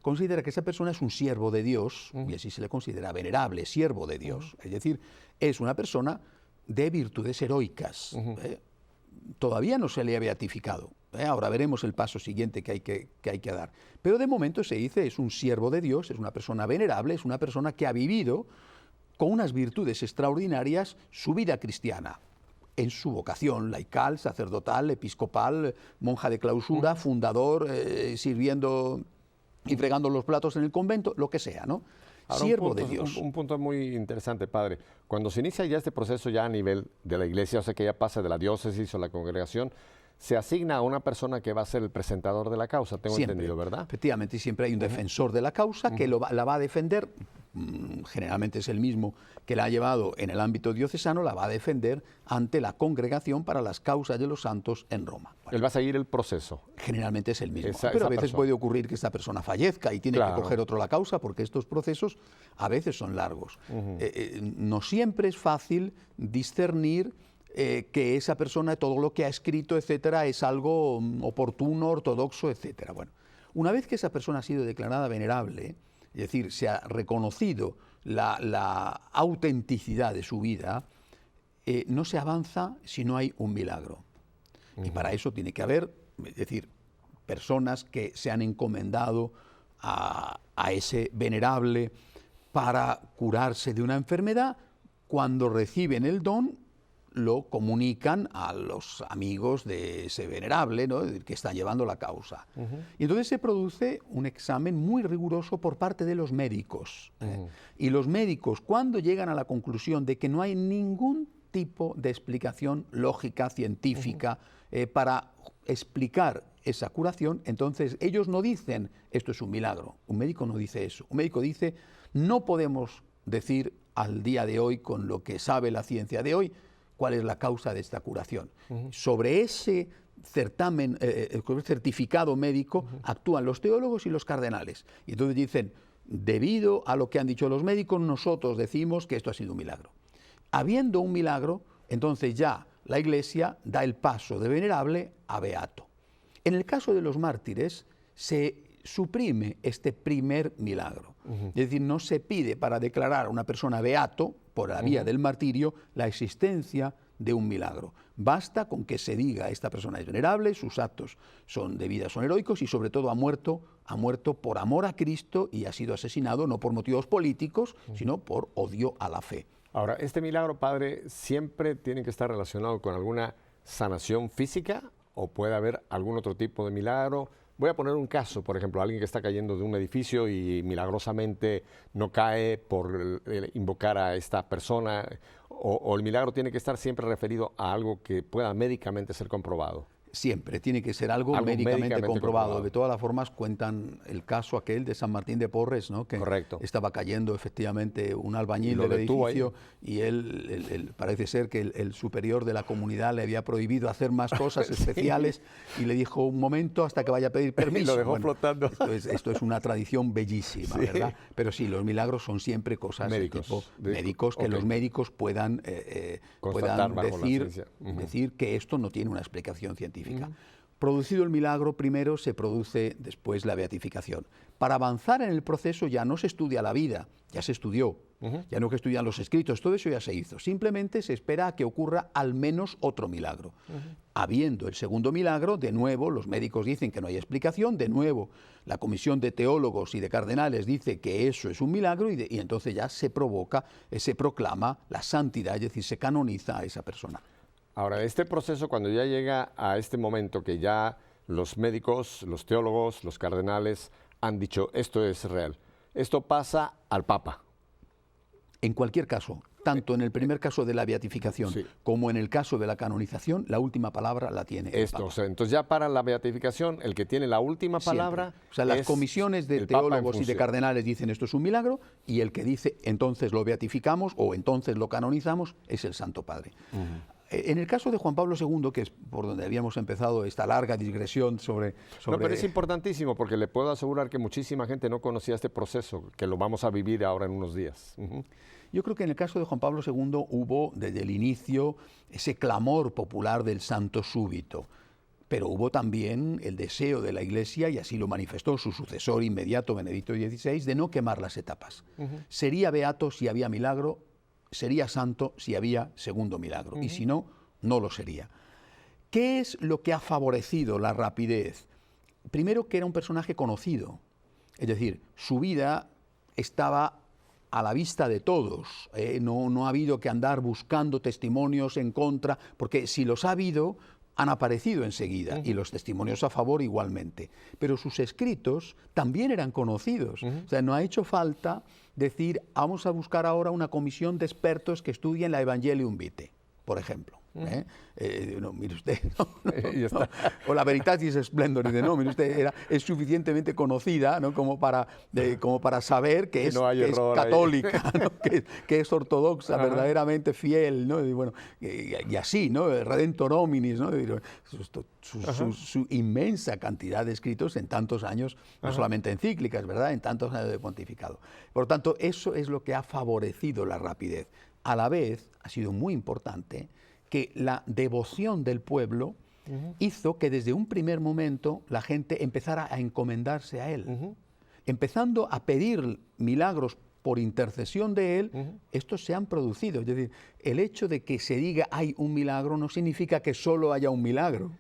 considera que esa persona es un siervo de Dios, y así se le considera venerable, siervo de Dios. Es decir, es una persona de virtudes heroicas. Todavía no se le ha beatificado. Ahora veremos el paso siguiente que hay que dar. Pero de momento se dice es un siervo de Dios, es una persona venerable, es una persona que ha vivido con unas virtudes extraordinarias su vida cristiana, en su vocación laical, sacerdotal, episcopal, monja de clausura, fundador, sirviendo y fregando los platos en el convento, lo que sea, ¿no? Ahora, siervo de Dios. Un punto muy interesante, padre. Cuando se inicia ya este proceso ya a nivel de la Iglesia, o sea que ya pasa de la diócesis o la congregación, se asigna a una persona que va a ser el presentador de la causa, tengo entendido, ¿verdad? Efectivamente, y siempre hay un defensor de la causa que la va a defender generalmente es el mismo que la ha llevado en el ámbito diocesano, la va a defender ante la Congregación para las Causas de los Santos en Roma. Bueno, él va a seguir el proceso. Generalmente es el mismo, pero a veces puede ocurrir que esta persona fallezca y tiene que coger otro la causa, porque estos procesos a veces son largos. No siempre es fácil discernir que esa persona, todo lo que ha escrito, etcétera, es algo oportuno, ortodoxo, etcétera. Bueno, una vez que esa persona ha sido declarada venerable, es decir, se ha reconocido la autenticidad de su vida, no se avanza si no hay un milagro. Y para eso tiene que haber, es decir, personas que se han encomendado a ese venerable para curarse de una enfermedad. Cuando reciben el don, lo comunican a los amigos de ese venerable, ¿no?, que están llevando la causa. Y entonces se produce un examen muy riguroso por parte de los médicos. Y los médicos, cuando llegan a la conclusión de que no hay ningún tipo de explicación lógica, científica, para explicar esa curación, entonces ellos no dicen, esto es un milagro. Un médico no dice eso. Un médico dice, no podemos decir al día de hoy, con lo que sabe la ciencia de hoy, cuál es la causa de esta curación. Sobre ese certamen, certificado médico, actúan los teólogos y los cardenales. Y entonces dicen, debido a lo que han dicho los médicos, nosotros decimos que esto ha sido un milagro. Habiendo un milagro, entonces ya la Iglesia da el paso de venerable a beato. En el caso de los mártires, se suprime este primer milagro. Es decir, no se pide para declarar a una persona beato, por la vía del martirio, la existencia de un milagro. Basta con que se diga, esta persona es venerable, sus actos de vida son heroicos y sobre todo ha muerto por amor a Cristo y ha sido asesinado no por motivos políticos, sino por odio a la fe. Ahora, ¿este milagro, padre, siempre tiene que estar relacionado con alguna sanación física o puede haber algún otro tipo de milagro? Voy a poner un caso, por ejemplo, alguien que está cayendo de un edificio y milagrosamente no cae por invocar a esta persona, o el milagro tiene que estar siempre referido a algo que pueda médicamente ser comprobado. Siempre tiene que ser algo médicamente comprobado. De todas las formas, cuentan el caso aquel de San Martín de Porres, ¿no?, que estaba cayendo efectivamente un albañil del edificio y él parece ser que el superior de la comunidad le había prohibido hacer más cosas especiales y le dijo un momento hasta que vaya a pedir permiso. Lo dejó flotando. Esto es una tradición bellísima, ¿verdad? Pero sí, los milagros son siempre cosas médicos que los médicos puedan decir que esto no tiene una explicación científica. Producido el milagro, primero se produce después la beatificación. Para avanzar en el proceso ya no se estudia la vida, ya se estudió, ya no que estudian los escritos, todo eso ya se hizo. Simplemente se espera a que ocurra al menos otro milagro. Habiendo el segundo milagro, de nuevo los médicos dicen que no hay explicación, de nuevo la comisión de teólogos y de cardenales dice que eso es un milagro y entonces ya se proclama la santidad, es decir, se canoniza a esa persona. Ahora, este proceso, cuando ya llega a este momento que ya los médicos, los teólogos, los cardenales han dicho esto es real, esto pasa al Papa. En cualquier caso, tanto en el primer caso de la beatificación como en el caso de la canonización, la última palabra la tiene el Papa. O sea, entonces ya para la beatificación, el que tiene la última palabra o sea, las comisiones de teólogos y de cardenales dicen esto es un milagro y el que dice entonces lo beatificamos o entonces lo canonizamos es el Santo Padre. En el caso de Juan Pablo II, que es por donde habíamos empezado esta larga digresión sobre... No, pero es importantísimo porque le puedo asegurar que muchísima gente no conocía este proceso, que lo vamos a vivir ahora en unos días. Yo creo que en el caso de Juan Pablo II hubo desde el inicio ese clamor popular del santo súbito, pero hubo también el deseo de la Iglesia, y así lo manifestó su sucesor inmediato, Benedicto XVI, de no quemar las etapas. Sería beato si había milagro, sería santo si había segundo milagro, y si no, no lo sería. ¿Qué es lo que ha favorecido la rapidez? Primero, que era un personaje conocido, es decir, su vida estaba a la vista de todos, no ha habido que andar buscando testimonios en contra, porque si los ha habido, han aparecido enseguida, y los testimonios a favor igualmente. Pero sus escritos también eran conocidos. O sea, no ha hecho falta decir, vamos a buscar ahora una comisión de expertos que estudien la Evangelium Vitae, por ejemplo. No, mire usted, no, Y está. o la Veritatis Splendor, no, mire usted, es suficientemente conocida, ¿no? como para saber que es católica, ¿no? que es ortodoxa, verdaderamente fiel, ¿no? Y, bueno, y así, ¿no? Redentor hominis, ¿no? Su inmensa cantidad de escritos en tantos años, no solamente encíclicas, ¿verdad? En tantos años de pontificado. Por lo tanto, eso es lo que ha favorecido la rapidez. A la vez, ha sido muy importante que la devoción del pueblo hizo que desde un primer momento la gente empezara a encomendarse a él. Empezando a pedir milagros por intercesión de él, estos se han producido. Es decir, el hecho de que se diga hay un milagro no significa que solo haya un milagro.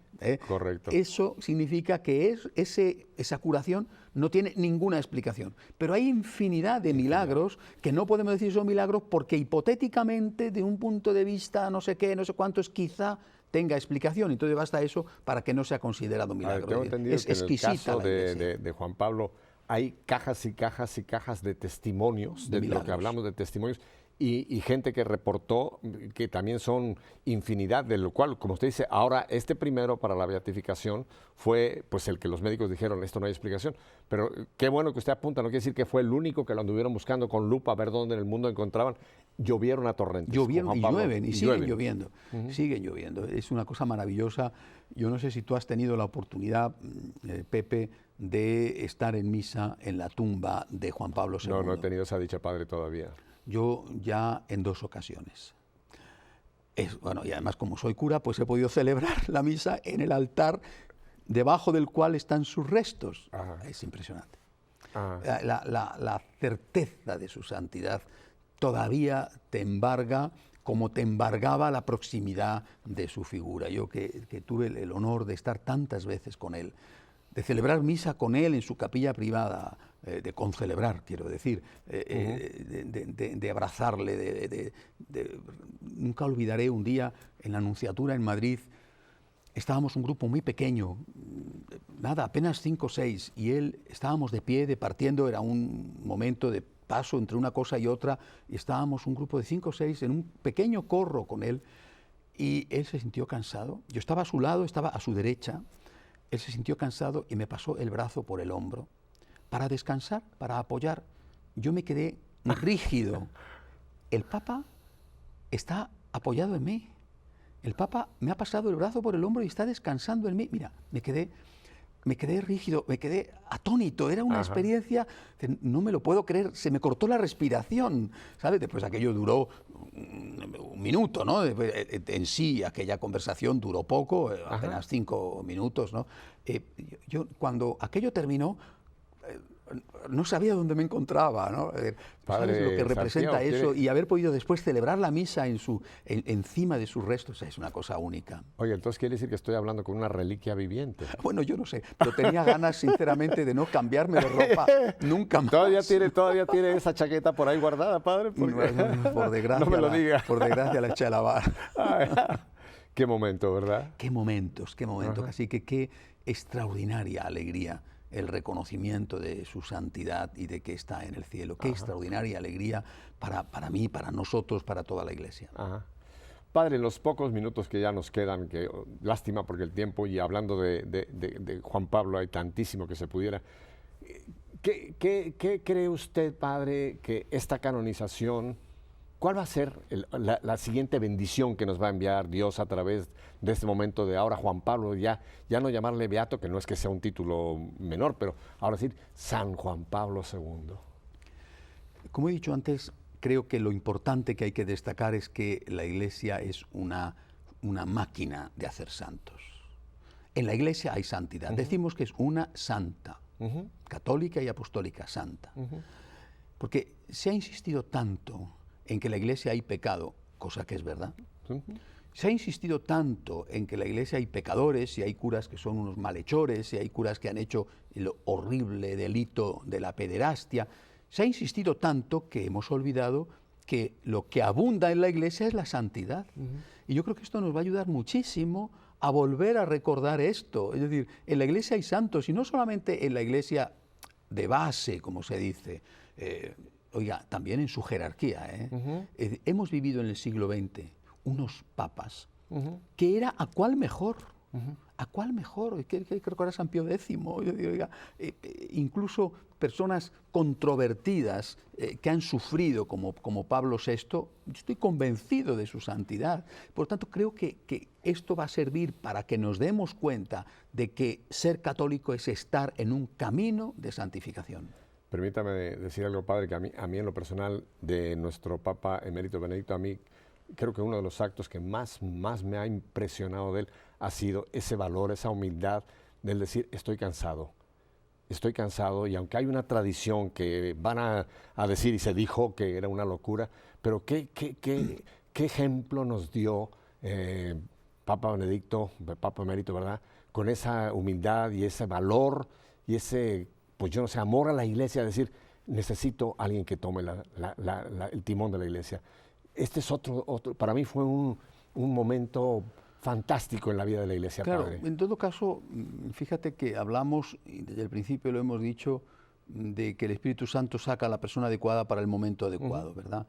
Correcto. Eso significa que esa curación no tiene ninguna explicación. Pero hay infinidad de milagros que no podemos decir son milagros porque hipotéticamente, de un punto de vista no sé qué, no sé cuántos, quizá tenga explicación. Entonces basta eso para que no sea considerado milagro. Tengo entendido es que exquisita en el caso la Iglesia. de Juan Pablo hay cajas y cajas y cajas de testimonios, de lo que hablamos de testimonios, y gente que reportó, que también son infinidad, de lo cual, como usted dice, ahora este primero para la beatificación fue pues el que los médicos dijeron, esto no hay explicación, pero qué bueno que usted apunta, no quiere decir que fue el único que lo anduvieron buscando con lupa a ver dónde en el mundo encontraban. Llovieron a torrentes. Llovieron y llueven, y siguen lloviendo, siguen lloviendo. Es una cosa maravillosa. Yo no sé si tú has tenido la oportunidad, Pepe, de estar en misa en la tumba de Juan Pablo II. No he tenido esa dicha, padre, todavía. Yo ya en 2 ocasiones. Bueno, y además como soy cura, pues he podido celebrar la misa en el altar debajo del cual están sus restos. Es impresionante. La certeza de su santidad todavía te embarga como te embargaba la proximidad de su figura. Yo que tuve el honor de estar tantas veces con él, de celebrar misa con él en su capilla privada, de concelebrar, quiero decir, de abrazarle, nunca olvidaré un día en la Nunciatura en Madrid, estábamos un grupo muy pequeño, nada, apenas 5 o 6, y estábamos de pie, departiendo, era un momento de paso entre una cosa y otra, y estábamos un grupo de 5 o 6 en un pequeño corro con él, y él se sintió cansado, yo estaba a su lado, estaba a su derecha, él se sintió cansado y me pasó el brazo por el hombro para descansar, para apoyar. Yo me quedé rígido. El Papa está apoyado en mí. El Papa me ha pasado el brazo por el hombro y está descansando en mí. Mira, me quedé rígido, me quedé atónito. Era una experiencia, no me lo puedo creer, se me cortó la respiración, ¿sabes? Después aquello duró un minuto, ¿no? En sí, aquella conversación duró poco, apenas 5 minutos, ¿no? Yo cuando aquello terminó, no sabía dónde me encontraba, ¿no? Padre, ¿sabes lo que representa Santiago, eso? Y haber podido después celebrar la misa encima de sus restos es una cosa única. Oye, entonces quiere decir que estoy hablando con una reliquia viviente. Bueno, yo no sé, pero tenía ganas, sinceramente, de no cambiarme de ropa nunca más. ¿Todavía tiene esa chaqueta por ahí guardada, padre? Por desgracia, no me lo diga. Por desgracia la eché a lavar. Qué momento, ¿verdad? Qué momentos. Así que qué extraordinaria alegría el reconocimiento de su santidad y de que está en el cielo. Qué extraordinaria alegría para mí, para nosotros, para toda la Iglesia. Padre, en los pocos minutos que ya nos quedan, que lástima porque el tiempo, y hablando de Juan Pablo hay tantísimo que se pudiera. ¿Qué cree usted, padre, que esta canonización, cuál va a ser la siguiente bendición que nos va a enviar Dios a través de este momento de ahora Juan Pablo, ya no llamarle beato, que no es que sea un título menor, pero ahora decir San Juan Pablo II? Como he dicho antes, creo que lo importante que hay que destacar es que la Iglesia es una máquina de hacer santos. En la Iglesia hay santidad. Decimos que es una santa, católica y apostólica santa. Porque se ha insistido tanto en que en la Iglesia hay pecado, cosa que es verdad. Se ha insistido tanto en que en la Iglesia hay pecadores, y hay curas que son unos malhechores, y hay curas que han hecho el horrible delito de la pederastia. Se ha insistido tanto que hemos olvidado que lo que abunda en la Iglesia es la santidad. Y yo creo que esto nos va a ayudar muchísimo a volver a recordar esto. Es decir, en la Iglesia hay santos, y no solamente en la Iglesia de base, como se dice, también en su jerarquía. Hemos vivido en el siglo XX unos papas que era a cuál mejor. ¿A cuál mejor? Creo que era San Pío X. Yo digo, oiga, incluso personas controvertidas que han sufrido, como Pablo VI, yo estoy convencido de su santidad. Por lo tanto, creo que esto va a servir para que nos demos cuenta de que ser católico es estar en un camino de santificación. Permítame decir algo, padre, que a mí en lo personal, de nuestro Papa Emérito Benedicto, a mí creo que uno de los actos que más me ha impresionado de él ha sido ese valor, esa humildad del decir, estoy cansado y aunque hay una tradición que van a decir y se dijo que era una locura, pero qué ejemplo nos dio Papa Benedicto, Papa Emérito, ¿verdad? Con esa humildad y ese valor y ese, pues yo no sé, amor a la iglesia, decir, necesito a alguien que tome el timón de la iglesia. Este es otro, para mí fue un momento fantástico en la vida de la iglesia, claro, padre. En todo caso, fíjate que hablamos, y desde el principio lo hemos dicho, de que el Espíritu Santo saca a la persona adecuada para el momento adecuado, ¿verdad?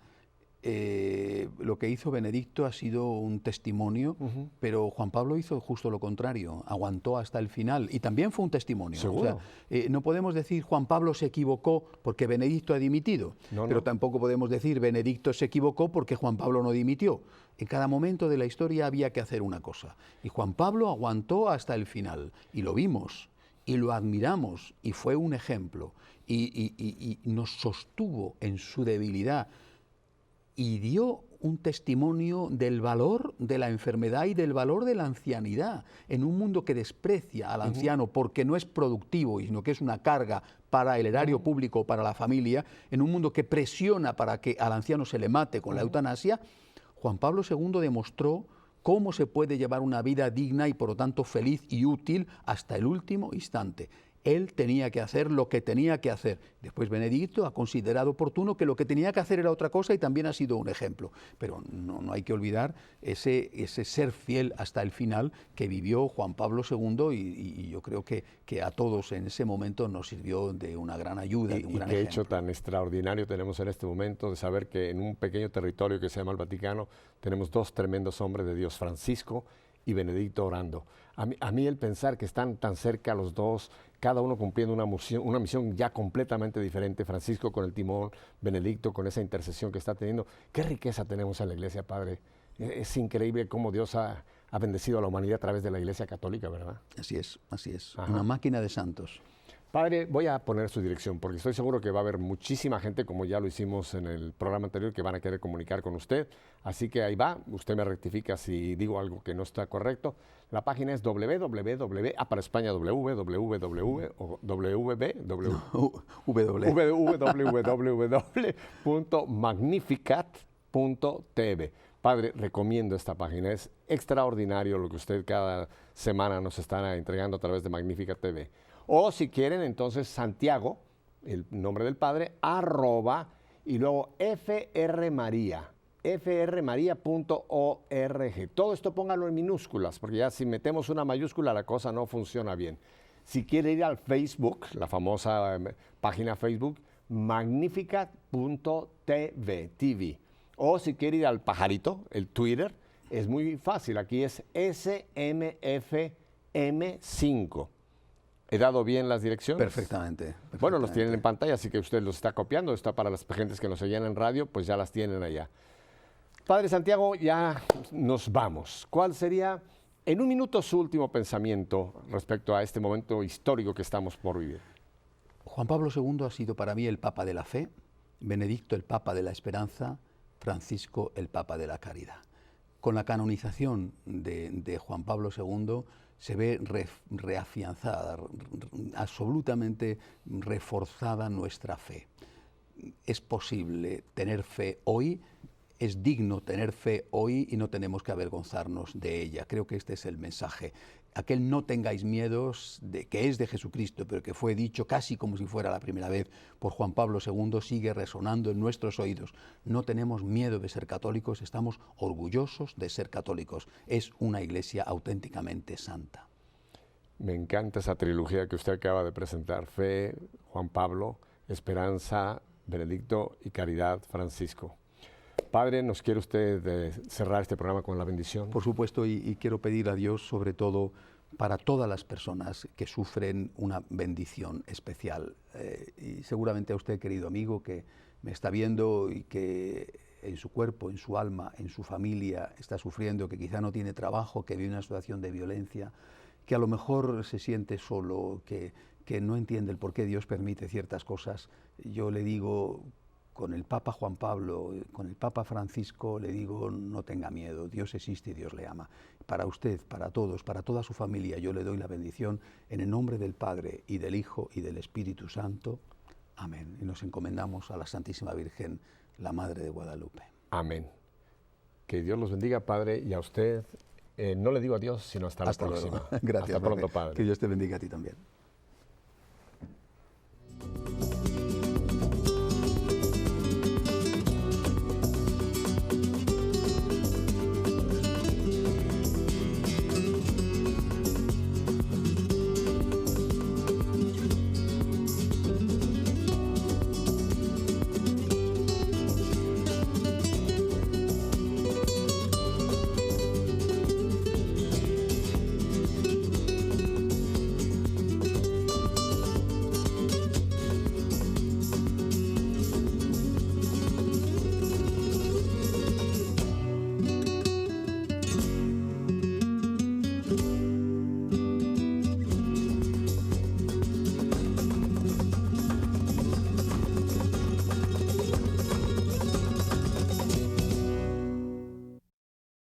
Lo que hizo Benedicto ha sido un testimonio, pero Juan Pablo hizo justo lo contrario, aguantó hasta el final y también fue un testimonio. ¿Seguro? O sea, no podemos decir Juan Pablo se equivocó porque Benedicto ha dimitido, pero tampoco podemos decir Benedicto se equivocó porque Juan Pablo no dimitió. En cada momento de la historia había que hacer una cosa y Juan Pablo aguantó hasta el final y lo vimos y lo admiramos y fue un ejemplo y nos sostuvo en su debilidad y dio un testimonio del valor de la enfermedad y del valor de la ancianidad en un mundo que desprecia al anciano porque no es productivo, sino que es una carga para el erario público, para la familia, en un mundo que presiona para que al anciano se le mate con la eutanasia. Juan Pablo II demostró cómo se puede llevar una vida digna y por lo tanto feliz y útil hasta el último instante. Él tenía que hacer lo que tenía que hacer. Después Benedicto ha considerado oportuno que lo que tenía que hacer era otra cosa y también ha sido un ejemplo. Pero no hay que olvidar ese ser fiel hasta el final que vivió Juan Pablo II y yo creo que a todos en ese momento nos sirvió de una gran ayuda, de un gran ejemplo. Y qué hecho tan extraordinario tenemos en este momento de saber que en un pequeño territorio que se llama el Vaticano tenemos dos tremendos hombres de Dios, Francisco y Benedicto orando. A mí el pensar que están tan cerca los dos, cada uno cumpliendo una misión ya completamente diferente, Francisco con el timón, Benedicto con esa intercesión que está teniendo, qué riqueza tenemos en la iglesia, padre. Es increíble cómo Dios ha bendecido a la humanidad a través de la iglesia católica, ¿verdad? Así es, así es. Ajá. Una máquina de santos. Padre, voy a poner su dirección porque estoy seguro que va a haber muchísima gente, como ya lo hicimos en el programa anterior, que van a querer comunicar con usted. Así que ahí va, usted me rectifica si digo algo que no está correcto. La página es para España, www.magnificat.tv. Padre, recomiendo esta página, es extraordinario lo que usted cada semana nos está entregando a través de Magnificat TV. O si quieren, entonces Santiago, el nombre del Padre, @ y luego frmaria.org. Todo esto póngalo en minúsculas, porque ya si metemos una mayúscula la cosa no funciona bien. Si quiere ir al Facebook, la famosa página Facebook, magnificat.tv. O si quiere ir al pajarito, el Twitter, es muy fácil. Aquí es SMFM5. ¿He dado bien las direcciones? Perfectamente. Bueno, los tienen en pantalla, así que usted los está copiando. Está para las gentes que nos oyen en radio, pues ya las tienen allá. Padre Santiago, ya nos vamos. ¿Cuál sería, en un minuto, su último pensamiento respecto a este momento histórico que estamos por vivir? Juan Pablo II ha sido para mí el Papa de la fe, Benedicto el Papa de la esperanza, Francisco el Papa de la caridad. Con la canonización de Juan Pablo II se ve reafianzada, absolutamente reforzada nuestra fe. Es posible tener fe hoy, es digno tener fe hoy y no tenemos que avergonzarnos de ella. Creo que este es el mensaje. Aquel no tengáis miedos, que es de Jesucristo, pero que fue dicho casi como si fuera la primera vez por Juan Pablo II, sigue resonando en nuestros oídos. No tenemos miedo de ser católicos, estamos orgullosos de ser católicos. Es una iglesia auténticamente santa. Me encanta esa trilogía que usted acaba de presentar: fe, Juan Pablo, esperanza, Benedicto y caridad, Francisco. Padre, ¿nos quiere usted cerrar este programa con la bendición? Por supuesto, y quiero pedir a Dios, sobre todo, para todas las personas que sufren una bendición especial. Y seguramente a usted, querido amigo, que me está viendo y que en su cuerpo, en su alma, en su familia está sufriendo, que quizá no tiene trabajo, que vive una situación de violencia, que a lo mejor se siente solo, que no entiende el por qué Dios permite ciertas cosas. Yo le digo, con el Papa Juan Pablo, con el Papa Francisco, le digo, no tenga miedo, Dios existe y Dios le ama. Para usted, para todos, para toda su familia, yo le doy la bendición en el nombre del Padre y del Hijo y del Espíritu Santo. Amén. Y nos encomendamos a la Santísima Virgen, la Madre de Guadalupe. Amén. Que Dios los bendiga, Padre, y a usted, no le digo adiós, sino hasta la próxima. Luego. Gracias, hasta pronto, Padre. Que Dios te bendiga a ti también.